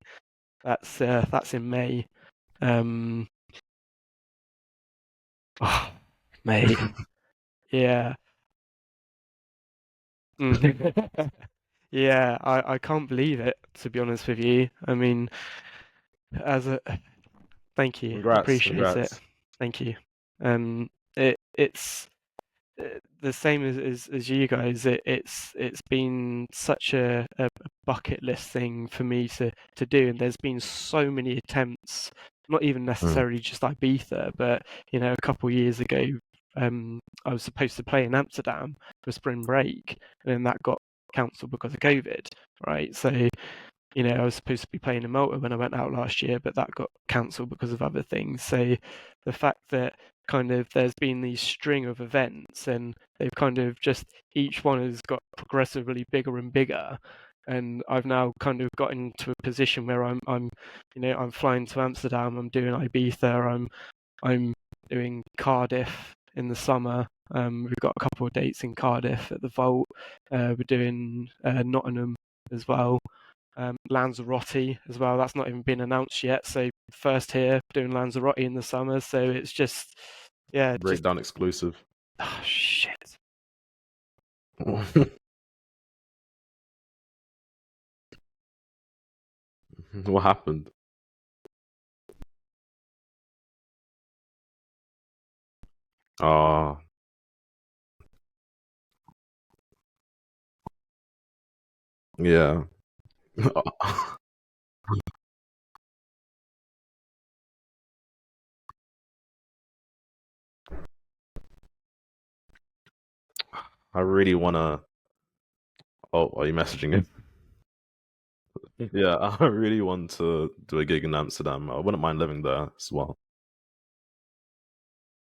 That's in May. Oh, mate. Yeah. Mm. Yeah, I can't believe it, to be honest with you. I mean, as a thank you, appreciate it. Congrats. Thank you. It's the same as you guys. It's been such a bucket list thing for me to do, and there's been so many attempts, not even necessarily just Ibiza, but a couple of years ago, I was supposed to play in Amsterdam for spring break, and then that got cancelled because of COVID, right? So I was supposed to be playing in Malta when I went out last year, but that got cancelled because of other things. So the fact that kind of there's been these string of events, and they've kind of just each one has got progressively bigger and bigger, and I've now kind of got into a position where I'm flying to Amsterdam, I'm doing Ibiza, I'm doing Cardiff in the summer. We've got a couple of dates in Cardiff at the Vault. We're doing Nottingham as well. Lanzarote as well. That's not even been announced yet. So first here doing Lanzarote in the summer. So it's just Breakdown exclusive. Oh shit. What happened? Oh. Yeah. I really wanna. Oh, are you messaging him? Yeah, I really want to do a gig in Amsterdam. I wouldn't mind living there as well.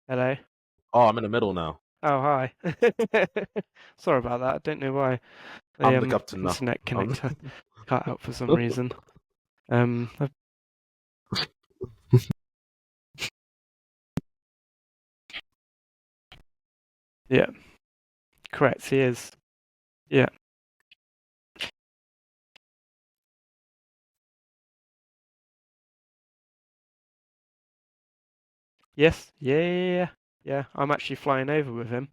Hello. Oh, I'm in the middle now. Oh hi. Sorry about that. I don't know why I'm the the captain now. internet connector cut out for some reason. Yeah. Correct, he is. Yeah. Yes. Yeah. Yeah. I'm actually flying over with him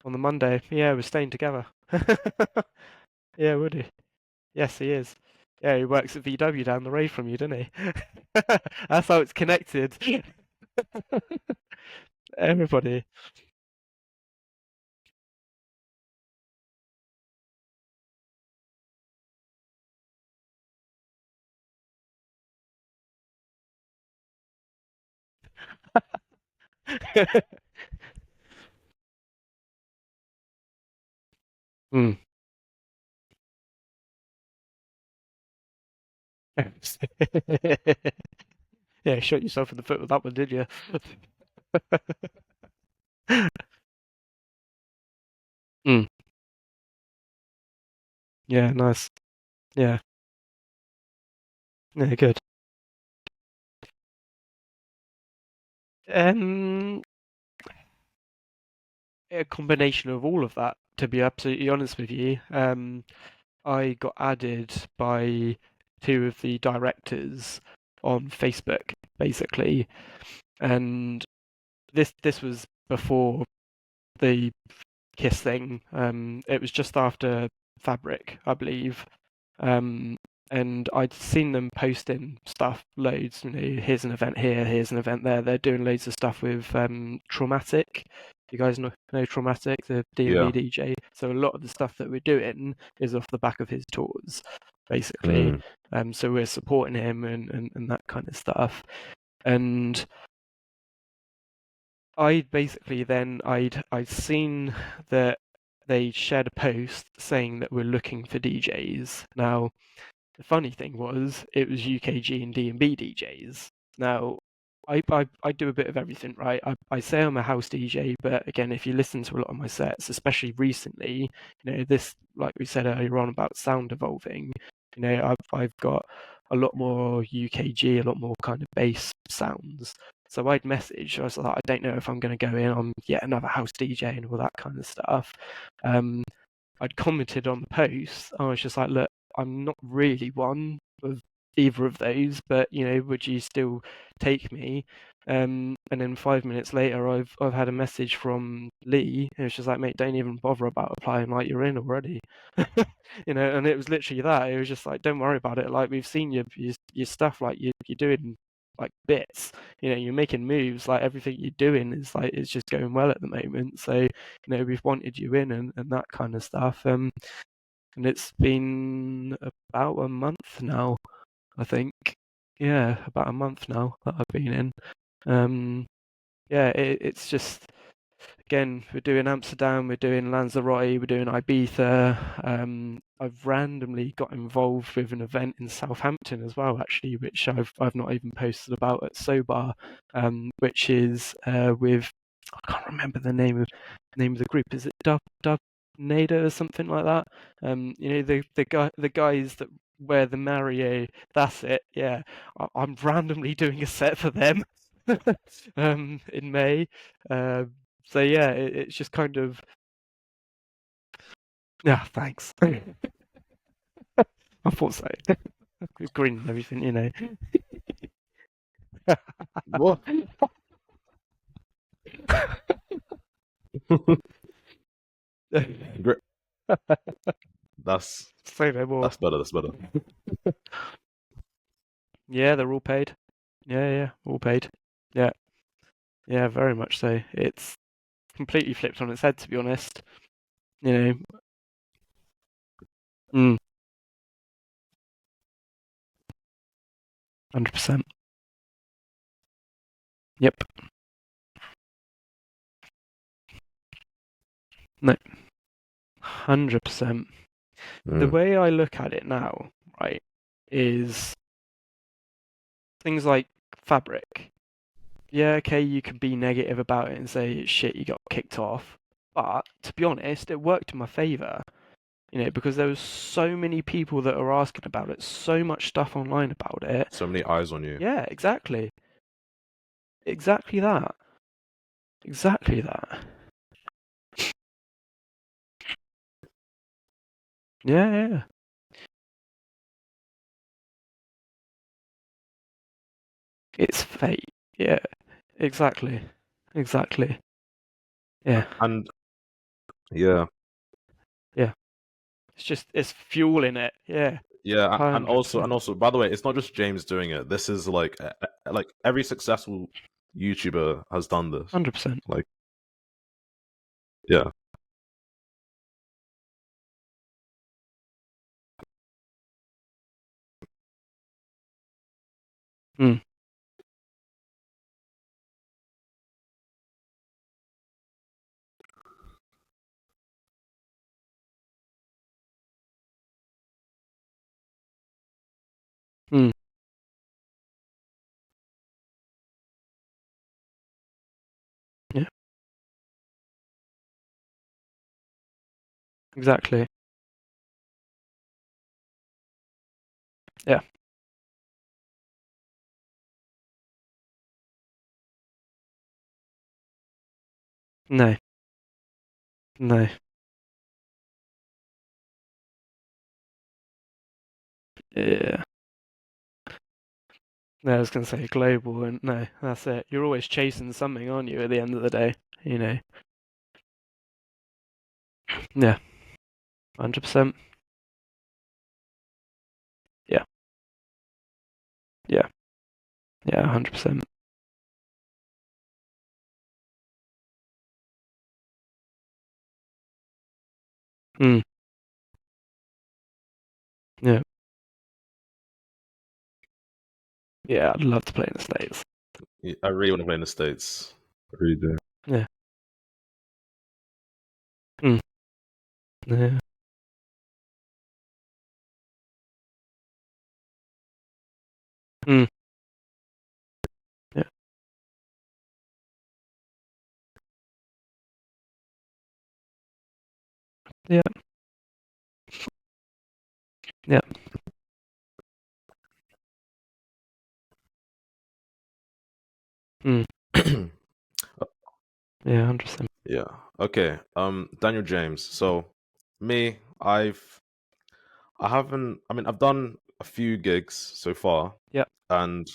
on the Monday. Yeah, we're staying together. Yeah, would he? Yes, he is. Yeah, he works at VW down the road from you, doesn't he? That's how it's connected. Everybody. Mm. Yeah, shot yourself in the foot with that one, did you? Mm. Yeah, nice. Yeah. Yeah, good. Um, a combination of all of that, to be absolutely honest with you. I got added by two of the directors on Facebook, basically, and this was before the Kiss thing. It was just after Fabric, I believe. And I'd seen them posting stuff loads. You know, here's an event here, here's an event there. They're doing loads of stuff with Traumatic. You guys know Traumatic, the D&B Yeah. DJ. So a lot of the stuff that we're doing is off the back of his tours, basically. Mm. So we're supporting him and that kind of stuff. And I'd basically then I'd seen that they shared a post saying that we're looking for DJs. Now, the funny thing was it was UKG and D&B DJs. Now, I do a bit of everything, right? I say I'm a house DJ, but again, if you listen to a lot of my sets, especially recently, you know, this, like we said earlier on about sound evolving, you know, I've got a lot more UKG, a lot more kind of bass sounds. So I'd message, I was like, I don't know if I'm going to go in on yet another house DJ and all that kind of stuff. I'd commented on the post. I was just like, look, I'm not really one of either of those, but you know, would you still take me? And then 5 minutes later, I've had a message from Lee, and it's just like, mate, don't even bother about applying, like you're in already. You know, and it was literally that. It was just like, don't worry about it. Like we've seen your stuff, like you're doing like bits. You know, you're making moves. Like everything you're doing is like it's just going well at the moment. So you know, we've wanted you in and that kind of stuff. And it's been about a month now, I think. Yeah, about a month now that I've been in. Yeah, it's just again, we're doing Amsterdam, we're doing Lanzarote, we're doing Ibiza. I've randomly got involved with an event in Southampton as well, actually, which I've not even posted about at Sobar, which is with I can't remember the name of the group. Is it Dub Nada or something like that? You know the guys that wear the Mario. That's it. Yeah, I'm randomly doing a set for them in May. So yeah, it's just kind of yeah. Thanks. I thought so. Grin and everything, you know. What? Great. That's Say no more. that's better. That's better. Yeah, they're all paid. Yeah, all paid. Yeah, very much so. It's completely flipped on its head, to be honest. You know. 100%. Yep. No. 100%. The way I look at it now, right, is things like fabric. Yeah, okay, you could be negative about it and say, shit, you got kicked off. But to be honest, it worked in my favour. You know, because there was so many people that are asking about it, so much stuff online about it. So many eyes on you. Yeah, exactly. Exactly that. Exactly that. Yeah. It's fate. Yeah, exactly. Yeah. And yeah. It's fueling it. Yeah. Yeah, and 100%. also, by the way, it's not just James doing it. This is like every successful YouTuber has done this. 100%. Like, yeah. Mm. Mm. Yeah. Exactly. Yeah. No. Yeah. No, I was gonna say global, and no, that's it. You're always chasing something, aren't you? At the end of the day, you know. Yeah. 100%. Yeah. 100%. Mm. Yeah. Yeah, I'd love to play in the States. Yeah, I really want to play in the States. I really do. Yeah. Mm. Yeah. Mm. Yeah. Yeah. Yeah. Mm. Yeah, 100%. Yeah. Okay. Daniel James. So me, I haven't. I mean, I've done a few gigs so far. Yeah. And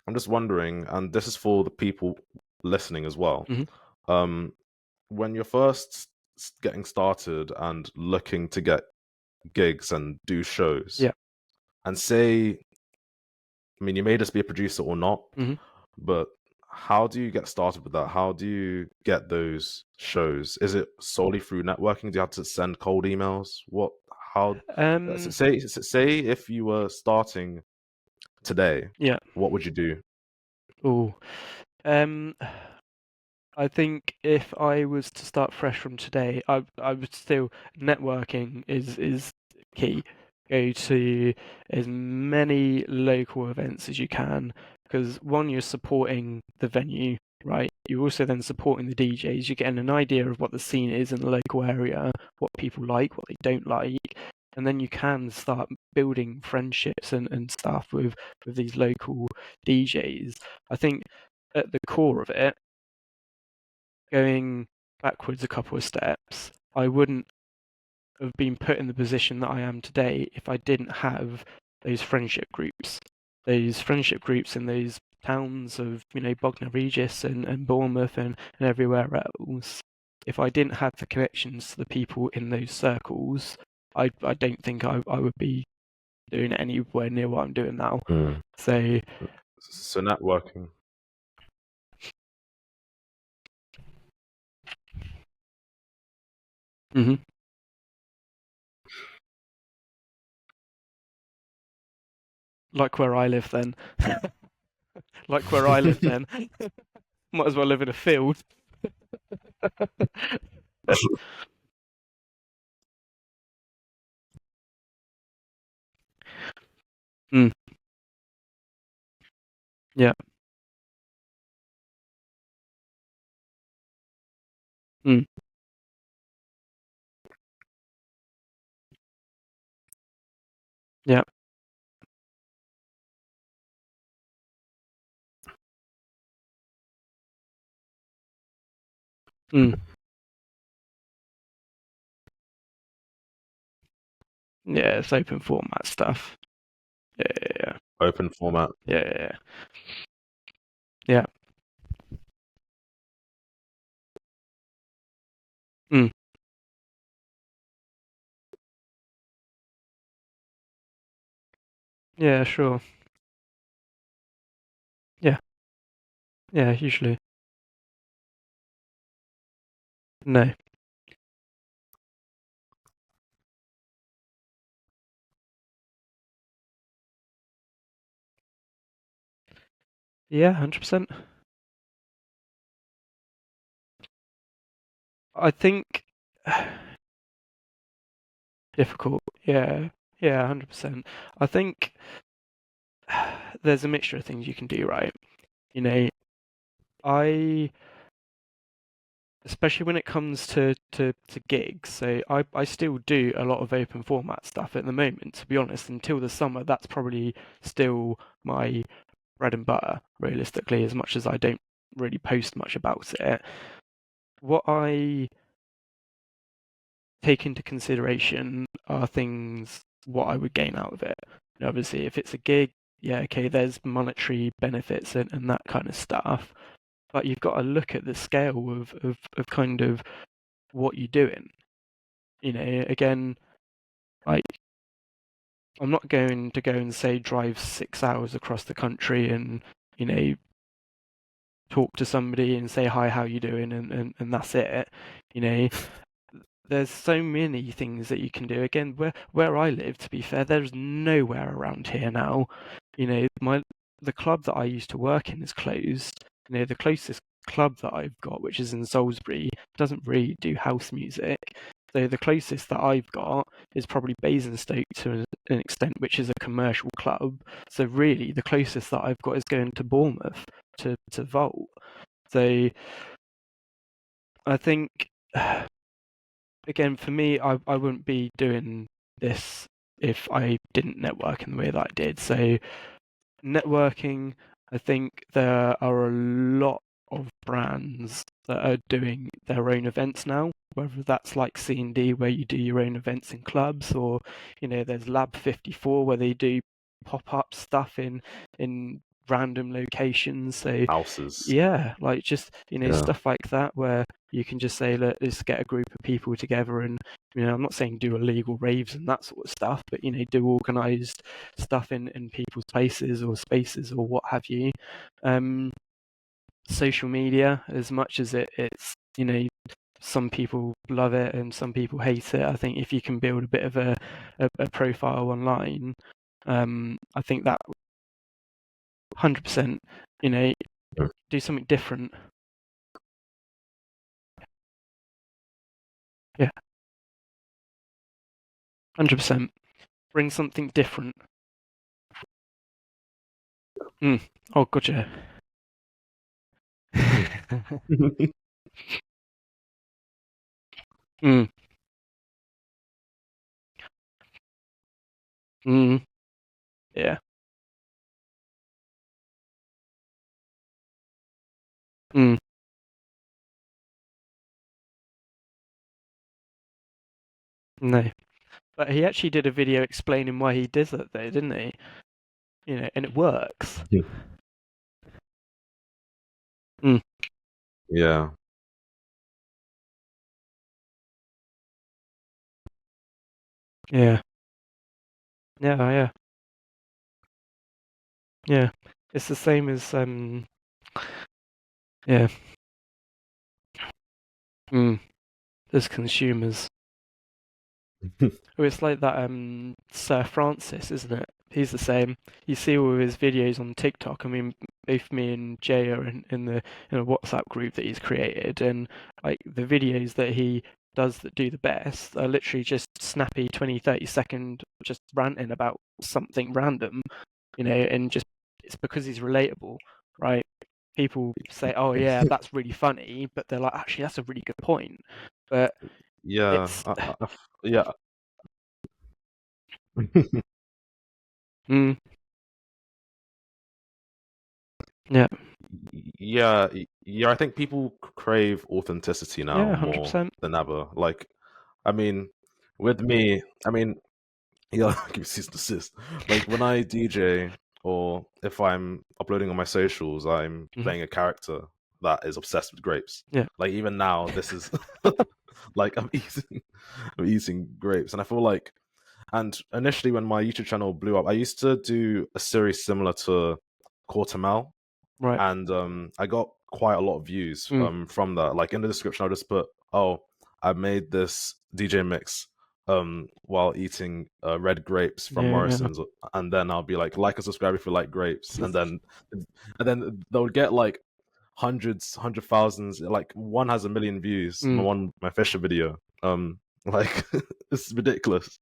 I'm just wondering, and this is for the people listening as well. Mm-hmm. When you're first getting started and looking to get gigs and do shows, Yeah. and say, I mean, you may just be a producer or not, Mm-hmm. but how do you get started with that? How do you get those shows? Is it solely through networking? Do you have to send cold emails? What? How? Say if you were starting today, Yeah. what would you do? Oh. I think if I was to start fresh from today, I would still networking is key. Go to as many local events as you can because one, you're supporting the venue, right? You're also then supporting the DJs. You're getting an idea of what the scene is in the local area, what people like, what they don't like, and then you can start building friendships and stuff with these local DJs. I think at the core of it, going backwards a couple of steps, I wouldn't have been put in the position that I am today if I didn't have those friendship groups. Those friendship groups in those towns of, Bognor Regis and Bournemouth and everywhere else. If I didn't have the connections to the people in those circles, I don't think I would be doing it anywhere near what I'm doing now. So networking. Like where I live then. Like where I live then. Might as well live in a field. Yeah. Yeah. Yeah, it's open format stuff. Yeah. Open format. Yeah. Yeah. Yeah, sure. Yeah. Yeah, usually. No. Yeah, 100%. I think difficult. Yeah. Yeah, 100%. I think there's a mixture of things you can do, right? Especially when it comes to gigs, so I still do a lot of open format stuff at the moment, to be honest. Until the summer, that's probably still my bread and butter, realistically, as much as I don't really post much about it. What I take into consideration are things what I would gain out of it. Obviously, if it's a gig, yeah, okay, there's monetary benefits and that kind of stuff. But you've got to look at the scale of kind of what you're doing. Again, like, I'm not going to go and say drive 6 hours across the country and, talk to somebody and say, hi, how you doing? And that's it. There's so many things that you can do. Again, where I live, to be fair, there's nowhere around here now. The club that I used to work in is closed. The closest club that I've got, which is in Salisbury, doesn't really do house music. So the closest that I've got is probably Basingstoke to an extent, which is a commercial club. So really, the closest that I've got is going to Bournemouth to Volt. So I think, again, for me, I wouldn't be doing this if I didn't network in the way that I did. So networking, I think there are a lot of brands that are doing their own events now, whether that's like C&D where you do your own events in clubs, or there's Lab 54 where they do pop-up stuff in random locations. So houses. Yeah, like just Yeah. stuff like that where you can just say, look, let's get a group of people together and I'm not saying do illegal raves and that sort of stuff, but do organized stuff in people's places or spaces or what have you. Social media, as much as it's some people love it and some people hate it, I think if you can build a bit of a profile online, I think that 100%, do something different. Yeah, 100%. Bring something different. Oh, gotcha. mm. Mm. Yeah. Mm. No. But he actually did a video explaining why he did it, though, didn't he? And it works. Mm. Yeah. Yeah. Yeah. Yeah. It's the same as yeah. As consumers. It's like that Sir Francis, isn't it? He's the same. You see all of his videos on TikTok. I mean, both me and Jay are in a WhatsApp group that he's created, and like the videos that he does that do the best are literally just snappy 20-30 second just ranting about something random, and just it's because he's relatable, right? People say, "Oh yeah, that's really funny," but they're like, "Actually, that's a really good point." But Yeah. it's Yeah. mm, yeah, Yeah. I think people crave authenticity now yeah, more 100%. than ever. Like, I mean, with me, I mean, yeah, give cease and desist. Like when I DJ or if I'm uploading on my socials, I'm playing a character that is obsessed with grapes. Yeah. Like even now, this is like I'm eating grapes, and I feel like. And initially, when my YouTube channel blew up, I used to do a series similar to Quartermel, Right. and I got quite a lot of views from that. Like in the description, I'll just put, "Oh, I made this DJ mix while eating red grapes from Yeah. Morrison's," and then I'll be like and subscribe if you like grapes, and then they'll get like hundred thousands. Like one has 1 million views. My Fisher video. Like it's ridiculous.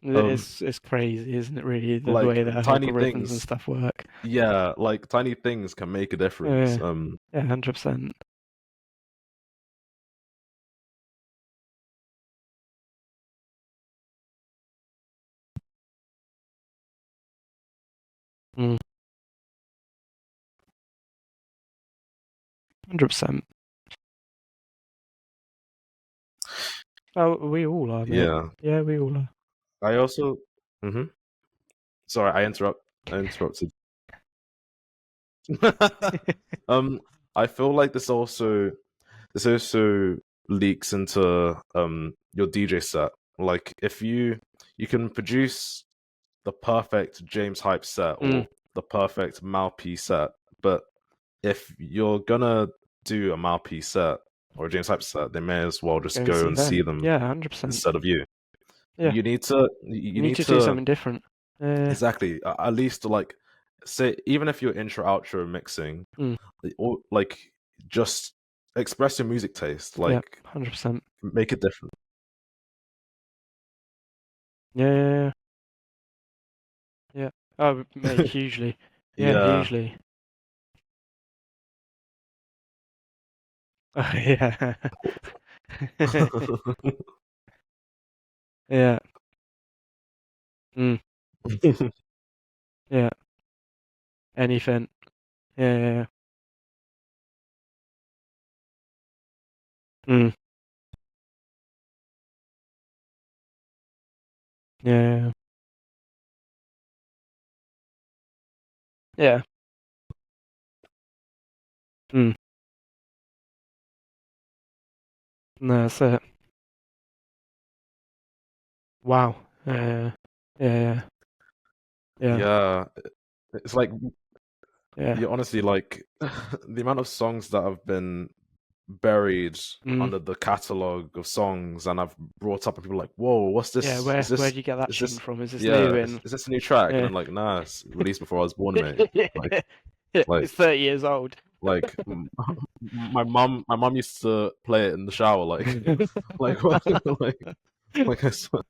It's crazy, isn't it? Really, the Like way the tiny algorithms and things. stuff work. Yeah, like tiny things can make a difference. Yeah. Yeah, 100%. Mm. 100%. Oh, we all are, mate. Yeah. Yeah, we all are. I also. Hmm. Sorry, I interrupted. um, I feel like this also leaks into your DJ set. Like if you can produce the perfect James Hype set or the perfect mouthpiece set, but if you're gonna do a mouthpiece set or a James Hype set, they may as well just go and see them Yeah, 100%. instead of you. Yeah. You need to You need to do something different. exactly at least like say even if you're intro outro mixing or like just express your music taste, Yeah, like 100%. make it different. Yeah. Yeah. Oh, mate, hugely. Yeah, Yeah. hugely. Oh, yeah. Yeah. Mm. Yeah. Anything. Yeah. Mm. Yeah. Yeah. Mm. No, that's it. Wow. Yeah. Yeah. Yeah, it's like Yeah. you honestly like the amount of songs that have been buried Mm. under the catalog of songs and I've brought up and people are like, whoa, what's Yeah, this? where'd you get that Is tune this from? Is this new yeah, in? is this a new track? And Yeah. I'm like, nah, it's released before I was born, mate. Like like It's 30 years old. like my mum used to play it in the shower like like I swear.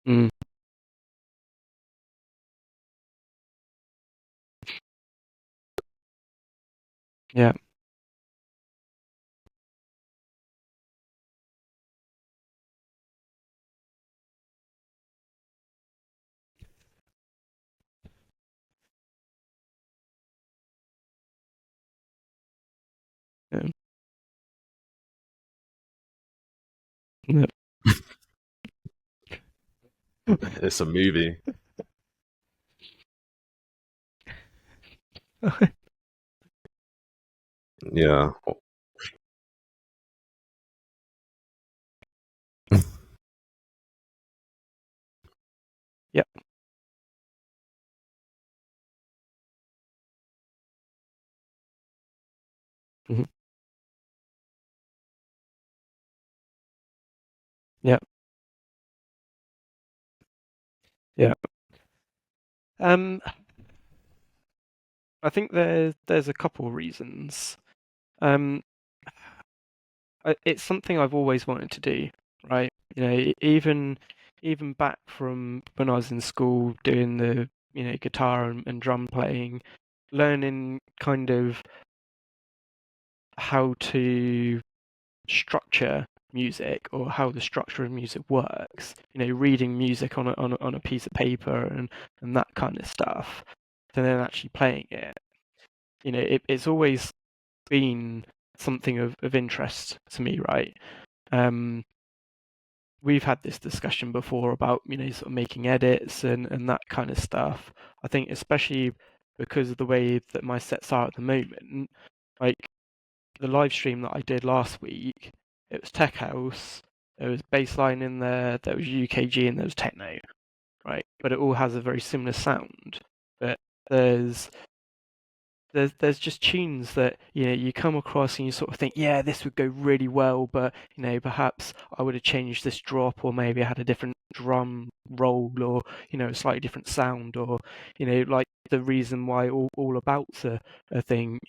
Mm. Yeah. Yeah. Yep. It's a movie. Yeah. Yep. Mhm. Yep. Yeah. I think there's a couple of reasons. It's something I've always wanted to do, right? You know, even back from when I was in school doing the guitar and drum playing, learning kind of how to structure music or how the structure of music works. You know, reading music on a piece of paper and that kind of stuff, and then actually playing it. You know, it's always been something of interest to me, right? We've had this discussion before about, sort of making edits and that kind of stuff. I think especially because of the way that my sets are at the moment, like the live stream that I did last week, it was tech house, there was bassline in there was UKG, and there was techno, right? But it all has a very similar sound. But there's there's just tunes that you come across and you sort of think, yeah, this would go really well, but perhaps I would have changed this drop, or maybe I had a different drum roll, or a slightly different sound, or like the reason why all about's a thing.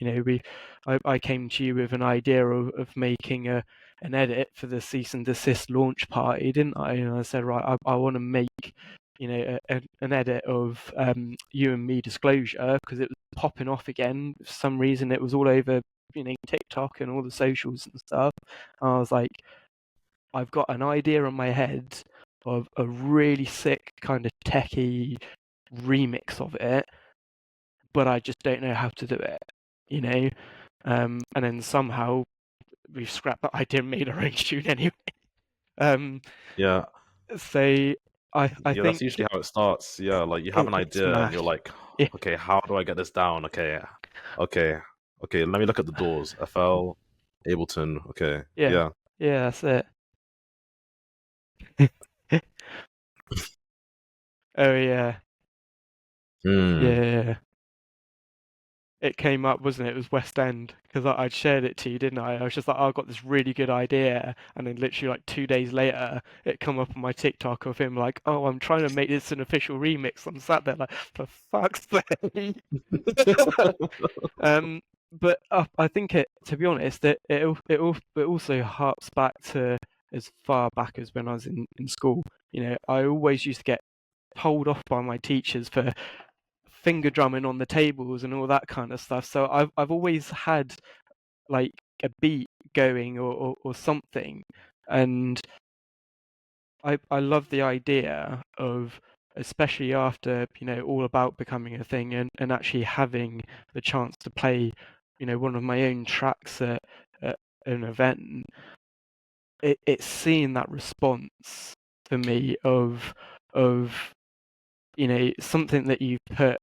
I came to you with an idea of making an edit for the cease and desist launch party, didn't I? And I said, right, I want to make an edit of you and me disclosure, because it was popping off again for some reason. It was all over TikTok and all the socials and stuff. I was like, I've got an idea in my head of a really sick kind of techie remix of it, but I just don't know how to do it. And then somehow we've scrapped that idea and made our own tune anyway. Yeah. So I Yeah, think that's usually how it starts. Yeah, like you have an it's idea and mad. you're like, Yeah. okay, how do I get this down? Okay, let me look at the doors. FL, Ableton. Okay, Yeah, yeah. yeah, that's it. Oh yeah, Hmm. yeah. It came up, wasn't it? It was West End, because I'd shared it to you, didn't I? I was just like, oh, I've got this really good idea, and then literally like 2 days later, it come up on my TikTok of him like, oh, I'm trying to make this an official remix. I'm sat there like, for fuck's sake. But I think to be honest, it also harks back to as far back as when I was in school. I always used to get told off by my teachers for finger drumming on the tables and all that kind of stuff. So I've always had like a beat going, or something, and I love the idea of, especially after All About becoming a thing, and actually having the chance to play one of my own tracks at an event. It's seeing that response for me of something that you've put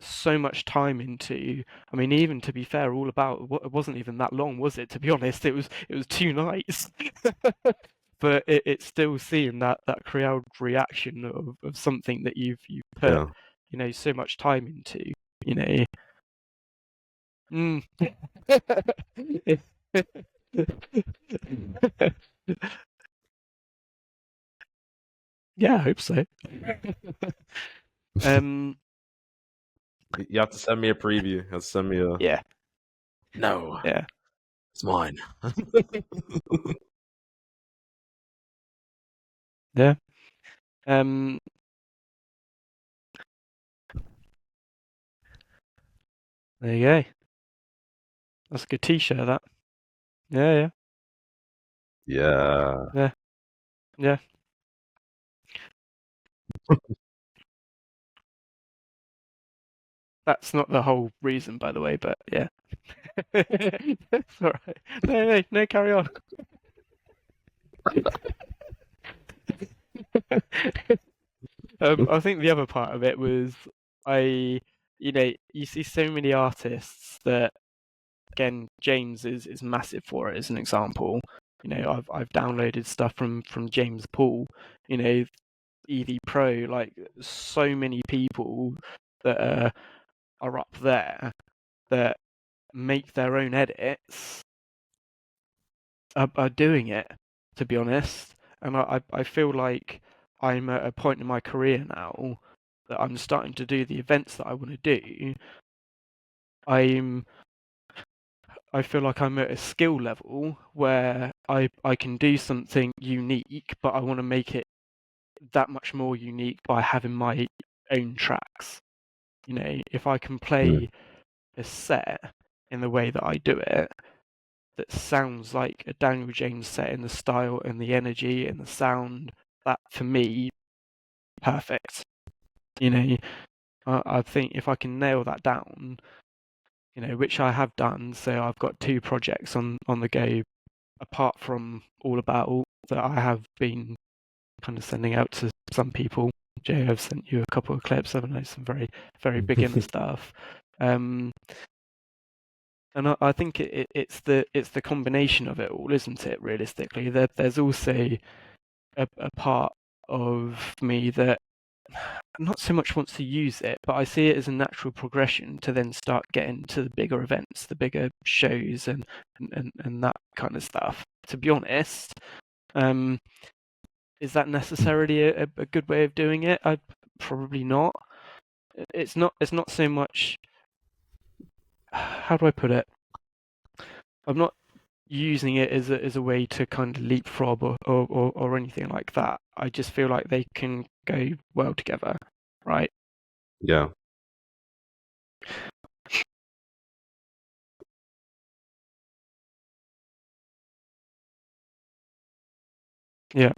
so much time into. I mean, even to be fair, All About it wasn't even that long, was it? To be honest, it was 2 nights. But it's still seeing that crowd reaction of something that you've put Yeah. so much time into. You know. Mm. Yeah, I hope so. um. You have to send me a preview. You have to send me a. Yeah. No, Yeah. it's mine. Yeah. Um. There you go. That's a good T-shirt. That. Yeah. Yeah. Yeah. Yeah. Yeah. That's not the whole reason, by the way, but yeah. It's all right. No, carry on. I think the other part of it was you see so many artists that, again, James is massive for it as an example. I've downloaded stuff from James Paul, EV Pro, like so many people that are up there that make their own edits are doing it, to be honest. And I feel like I'm at a point in my career now that I'm starting to do the events that I want to do. I feel like I'm at a skill level where I can do something unique, but I want to make it that much more unique by having my own tracks. If I can play a set in the way that I do it, that sounds like a Daniel James set in the style and the energy and the sound, that for me, perfect. I think if I can nail that down, which I have done. So I've got 2 projects on the go, apart from All About, that I have been kind of sending out to some people. Jay, I've sent you a couple of clips. I know some very, very beginner stuff. And I think it's the combination of it all, isn't it? Realistically, there's also a part of me that not so much wants to use it, but I see it as a natural progression to then start getting to the bigger events, the bigger shows, and that kind of stuff. To be honest, is that necessarily a good way of doing it? Probably not. It's not so much. How do I put it? I'm not using it as a way to kind of leapfrog or anything like that. I just feel like they can go well together, right? Yeah. Yeah.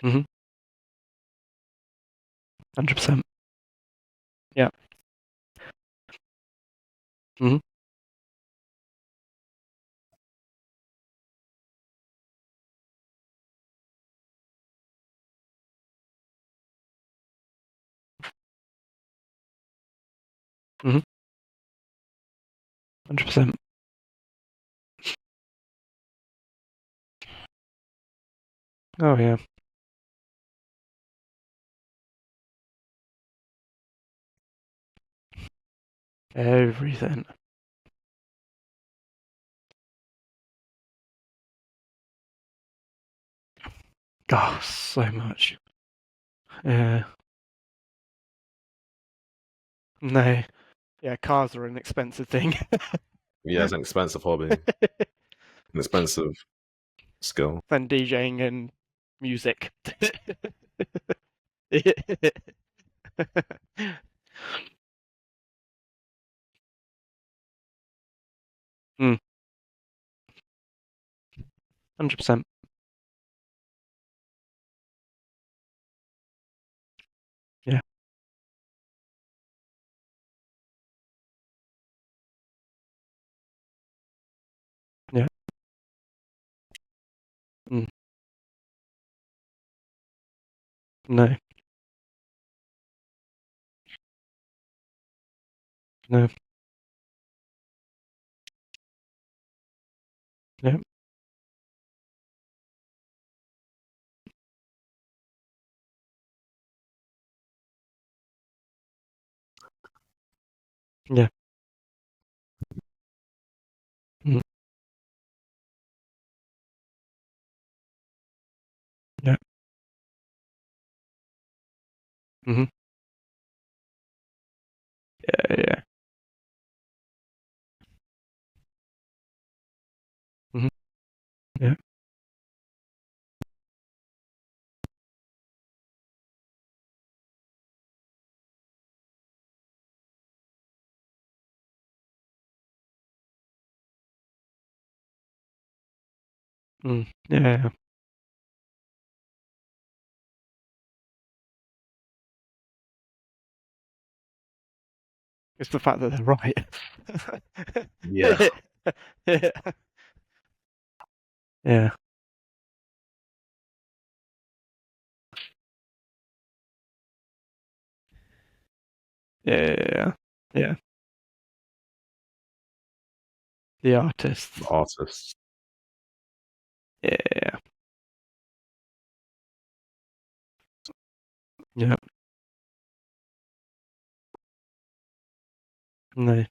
Mhm. 100%. Yeah. Mhm. Mhm. 100%. Oh yeah. Everything. Oh, so much. Yeah. No. Yeah, cars are an expensive thing. Yeah, it's an expensive hobby, an expensive skill. Than DJing and music. Mm, 100%. Yeah. Yeah. Mm, no. No. Yeah. Yeah. Mm, yeah. Mhm. Yeah. Yeah. Mhm. Yeah. Mm, yeah. It's the fact that they're right. Yeah. Yeah. Yeah. Yeah. Yeah. The artists. The artists. Yeah. Yeah. No.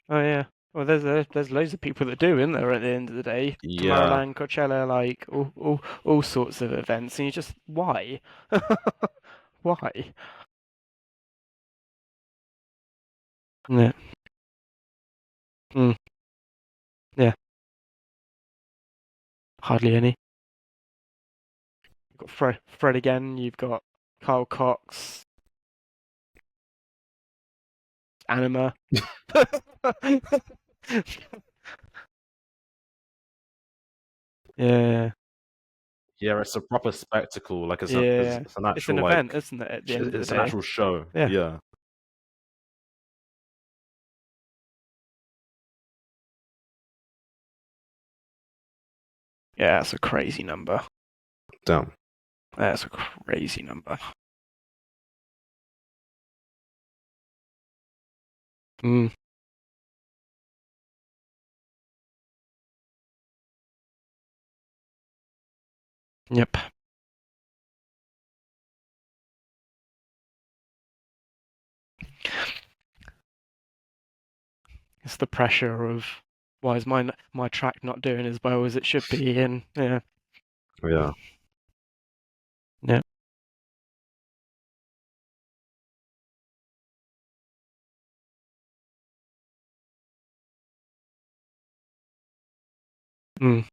Oh yeah. Well, there's loads of people that do, isn't there? At the end of the day, Yeah. Tomorrowland, Coachella, like all sorts of events, and you just why? Why? Yeah. Mm. Yeah. Hardly any. You've got Fred again. You've got Kyle Cox, Anima. Yeah. Yeah, it's a proper spectacle. Like Yeah. it's an It's an actual event, like isn't it? At the end of the it's an day. actual show. Yeah. Yeah. Yeah, that's a crazy number. Damn. That's a crazy number. Mm. Yep. It's the pressure of why is my track not doing as well as it should be, and yeah. Yeah. Yeah. Mm.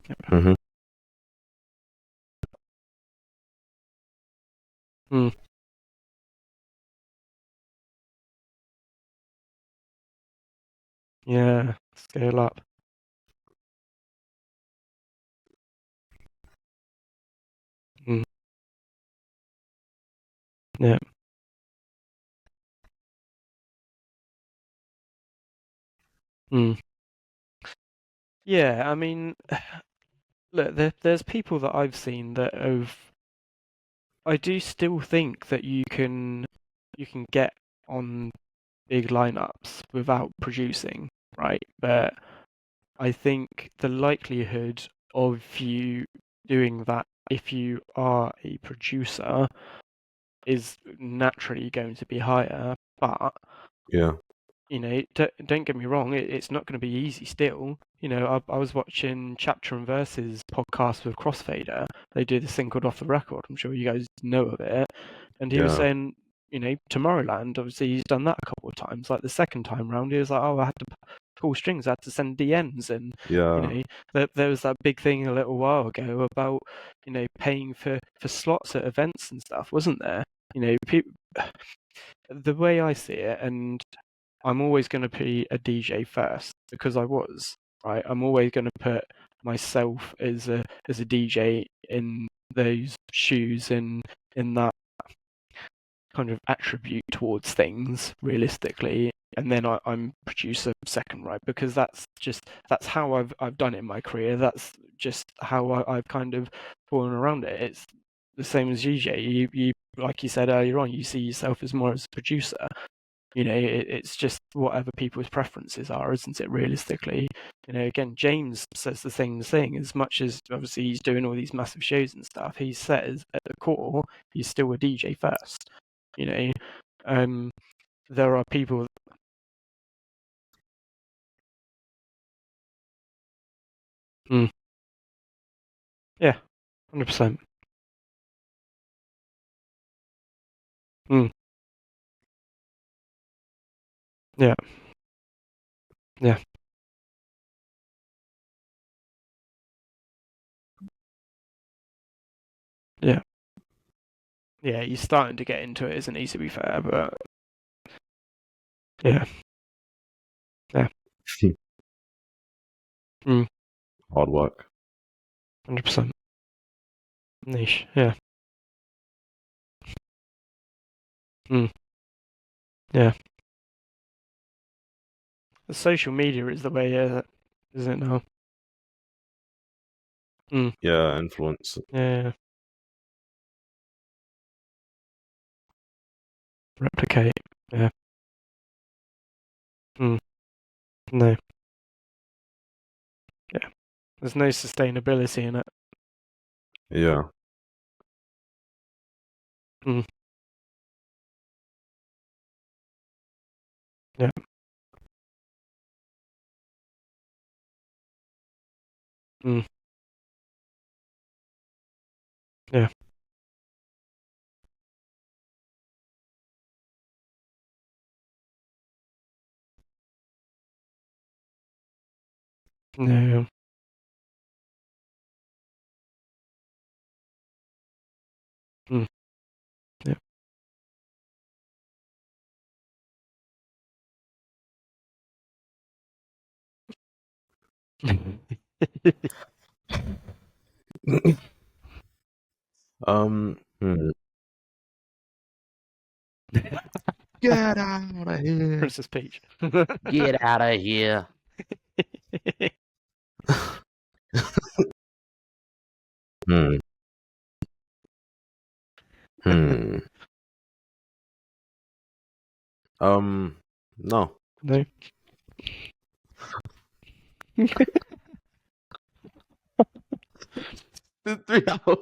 Yep. Mm-hmm. Mm. Yeah. Scale up. Mm. Yeah. Mm. Yeah. I mean, look, there's people that I've seen that have. I do still think that you can get on big lineups without producing, right? But I think the likelihood of you doing that if you are a producer is naturally going to be higher. But Yeah. don't get me wrong, it's not going to be easy still. I was watching Chapter and Verse's podcast with Crossfader. They do this thing called Off the Record. I'm sure you guys know of it. And he was Yeah. saying, Tomorrowland, obviously he's done that a couple of times. Like the second time round, he was like, oh, I had to pull strings, I had to send DMs. And, Yeah. there was that big thing a little while ago about, paying for slots at events and stuff, wasn't there? People, the way I see it, and I'm always going to be a DJ first because I was, right. I'm always going to put myself as a DJ in those shoes and in that kind of attribute towards things realistically, and then I'm producer second, right? Because that's how I've done it in my career. That's just how I've kind of fallen around it. It's the same as DJ. You like you said earlier on, you see yourself as more as a producer. It's just whatever people's preferences are, isn't it, realistically? Again, James says the same thing. As much as obviously he's doing all these massive shows and stuff, he says at the core he's still a DJ first. you know there are people. Mm, yeah, 100%. Mm, yeah, yeah, yeah, yeah. He's starting to get into it, isn't he, to be fair? But yeah, yeah. Mm, Hard work. 100%. Niche, yeah. Yeah. The social media is the way, isn't it now? Yeah, influence. Yeah. Replicate, yeah. No. Yeah. There's no sustainability in it. Yeah. Yeah. Yeah. No. Yeah. Hmm. Get out of here. Princess Peach. Get out of here. Hmm. No. No.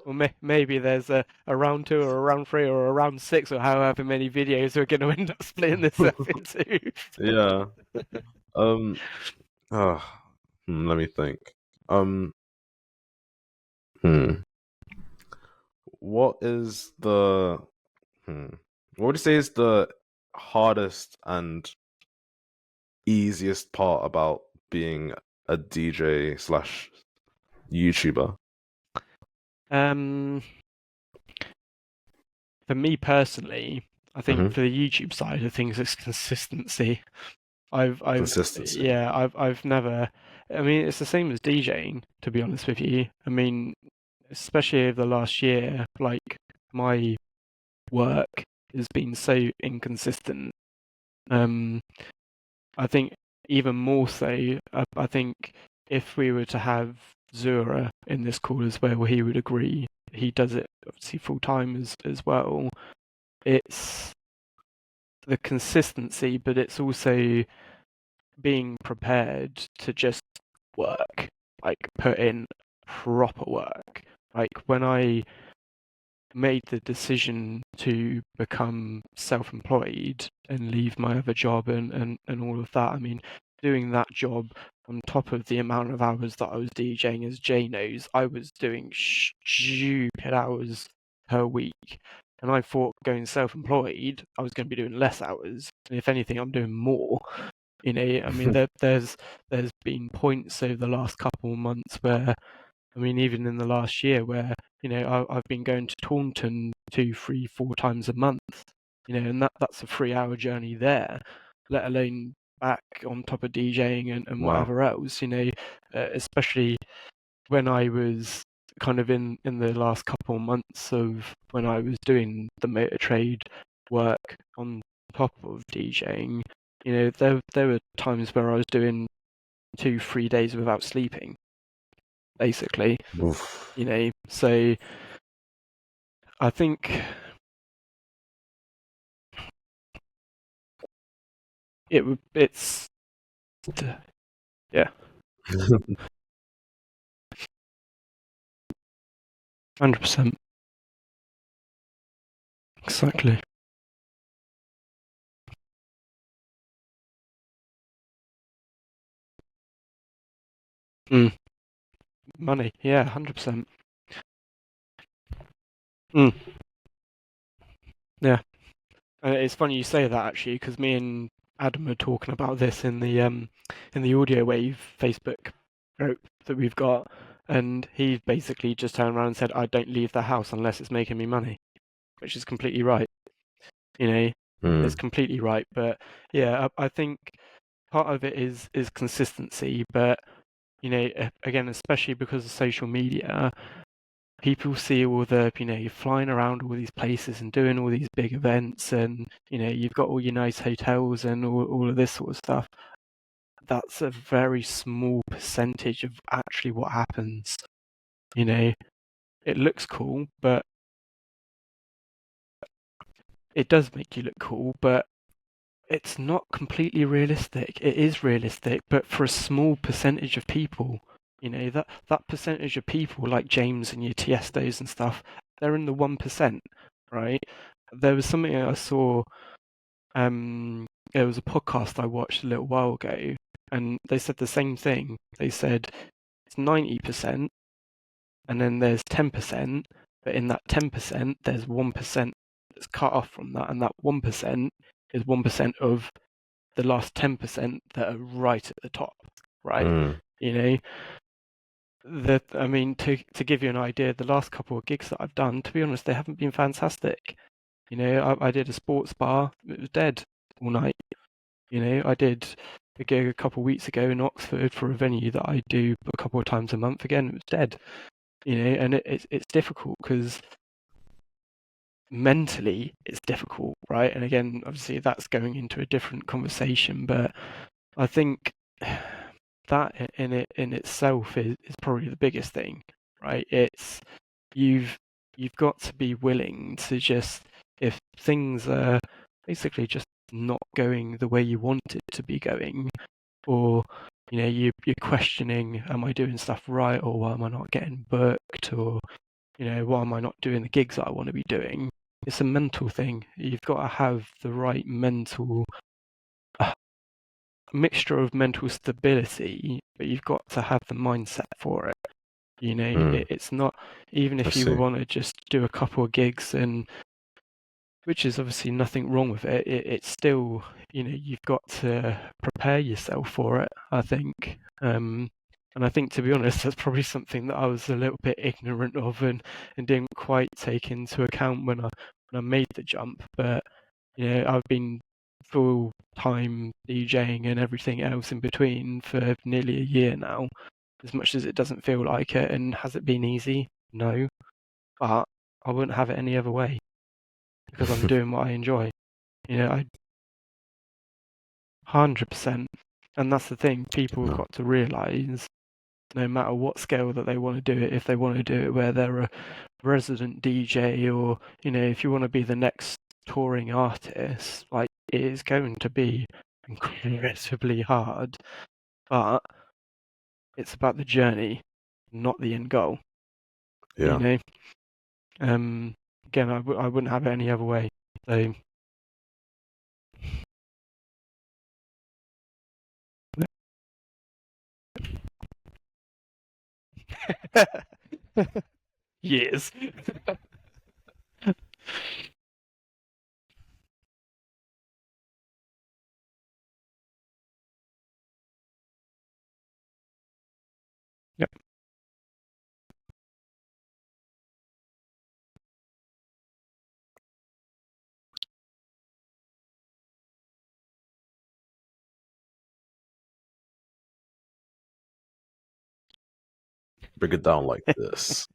Well, maybe there's a round 2 or a round 3 or a round 6 or however many videos we're going to end up splitting this up into. Yeah. Let me think. What is the what would you say is the hardest and easiest part about being a DJ slash YouTuber? For me personally, I think Mhm. for the YouTube side of things, it's consistency. Consistency. Yeah, I've never. I mean, it's the same as DJing, to be honest with you. I mean, especially over the last year, like my work has been so inconsistent. I think even more so. I think if we were to have Zura in this call as well, he would agree. He does it obviously full time as well. It's the consistency, but it's also being prepared to just work, like put in proper work. Like when I made the decision to become self-employed and leave my other job and all of that, I mean, doing that job on top of the amount of hours that I was DJing, as Jay knows, I was doing stupid hours per week. And I thought going self-employed, I was going to be doing less hours. And if anything, I'm doing more. You know, I mean, there's been points over the last couple of months where, I mean, even in the last year where, you know, I've been going to Taunton 2, 3, 4 times a month, you know, and that's a 3-hour journey there, let alone back on top of DJing and Wow. whatever else, you know, especially when I was kind of in the last couple of months of when I was doing the motor trade work on top of DJing, you know, there were times where I was doing 2, 3 days without sleeping, basically. Oof. You know, so I think it's yeah, 100%, exactly. Money, yeah, 100%. Yeah, it's funny you say that actually, because me and Adam are talking about this in the Audio Wave Facebook group that we've got, and he basically just turned around and said, "I don't leave the house unless it's making me money," which is completely right. You know, it's completely right. But yeah, I think part of it is consistency, but you know, again, especially because of social media, people see all the, you're flying around all these places and doing all these big events, and you've got all your nice hotels and all of this sort of stuff. That's a very small percentage of actually what happens. It looks cool, but it does make you look cool, but it's not completely realistic. It is realistic, but for a small percentage of people. That percentage of people like James and your Tiestos and stuff, they're in the 1%, right? There was something I saw, there was a podcast I watched a little while ago, and they said the same thing. They said it's 90%, and then there's 10%, but in that 10%, there's 1% that's cut off from that, and that 1% is 1% of the last 10% that are right at the top, right? To give you an idea, the last couple of gigs that I've done, to be honest, they haven't been fantastic. I did a sports bar, it was dead all night. I did a gig a couple of weeks ago in Oxford for a venue that I do a couple of times a month. Again, it was dead. And it's difficult because mentally it's difficult, right? And again, obviously that's going into a different conversation, but I think that in itself is probably the biggest thing, right? It's you've got to be willing to just, if things are basically just not going the way you want it to be going, or you're questioning, am I doing stuff right, or why am I not getting booked, or why am I not doing the gigs that I want to be doing? It's a mental thing. You've got to have the right mental mixture of mental stability, but you've got to have the mindset for it. It's not, even if you want to just do a couple of gigs, and which is obviously nothing wrong with it, it's still, you've got to prepare yourself for it, I think. And I think, to be honest, that's probably something that I was a little bit ignorant of and didn't quite take into account when I made the jump. But I've been full-time DJing and everything else in between for nearly a year now. As much as it doesn't feel like it, and has it been easy? No, but I wouldn't have it any other way because I'm doing what I enjoy. I 100%, and that's the thing. People have got to realise, no matter what scale that they want to do it, if they want to do it where they're a resident DJ, or if you want to be the next touring artist, like, it is going to be incredibly hard, but it's about the journey, not the end goal. Yeah. Again, I wouldn't have it any other way. So years. Yep. Break it down like this.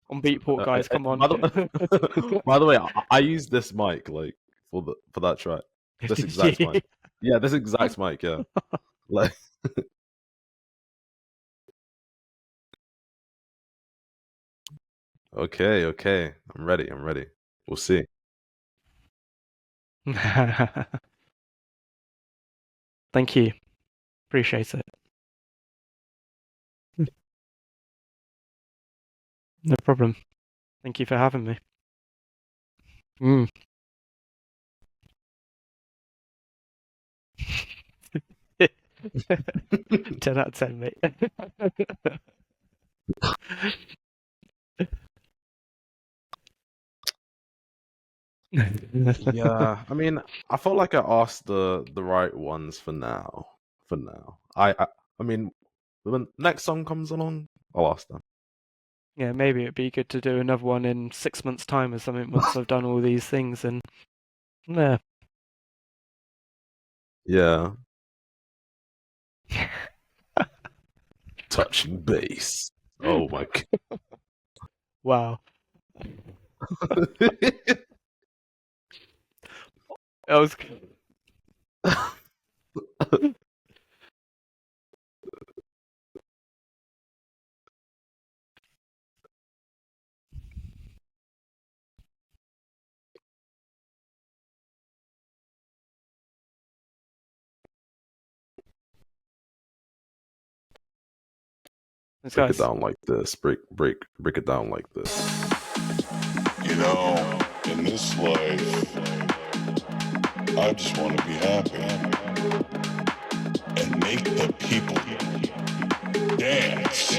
On Beatport, guys, come on. By the way, I use this mic like for that track. This exact mic. Yeah, this exact mic. Yeah. Like. Okay. I'm ready. We'll see. Thank you. Appreciate it. No problem. Thank you for having me. 10 out of 10, mate. Yeah, I mean, I felt like I asked the right ones for now. I mean, when next song comes along, I'll ask them. Yeah, maybe it'd be good to do another one in 6 months' time or something once I've done all these things, and yeah. Yeah. Touching base. Oh my god. Wow. That was. Let's Break go. it down like this. Break it down like this. You know, in this life, I just want to be happy and make the people dance.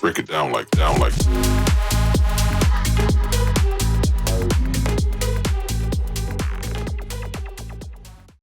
Break it down like.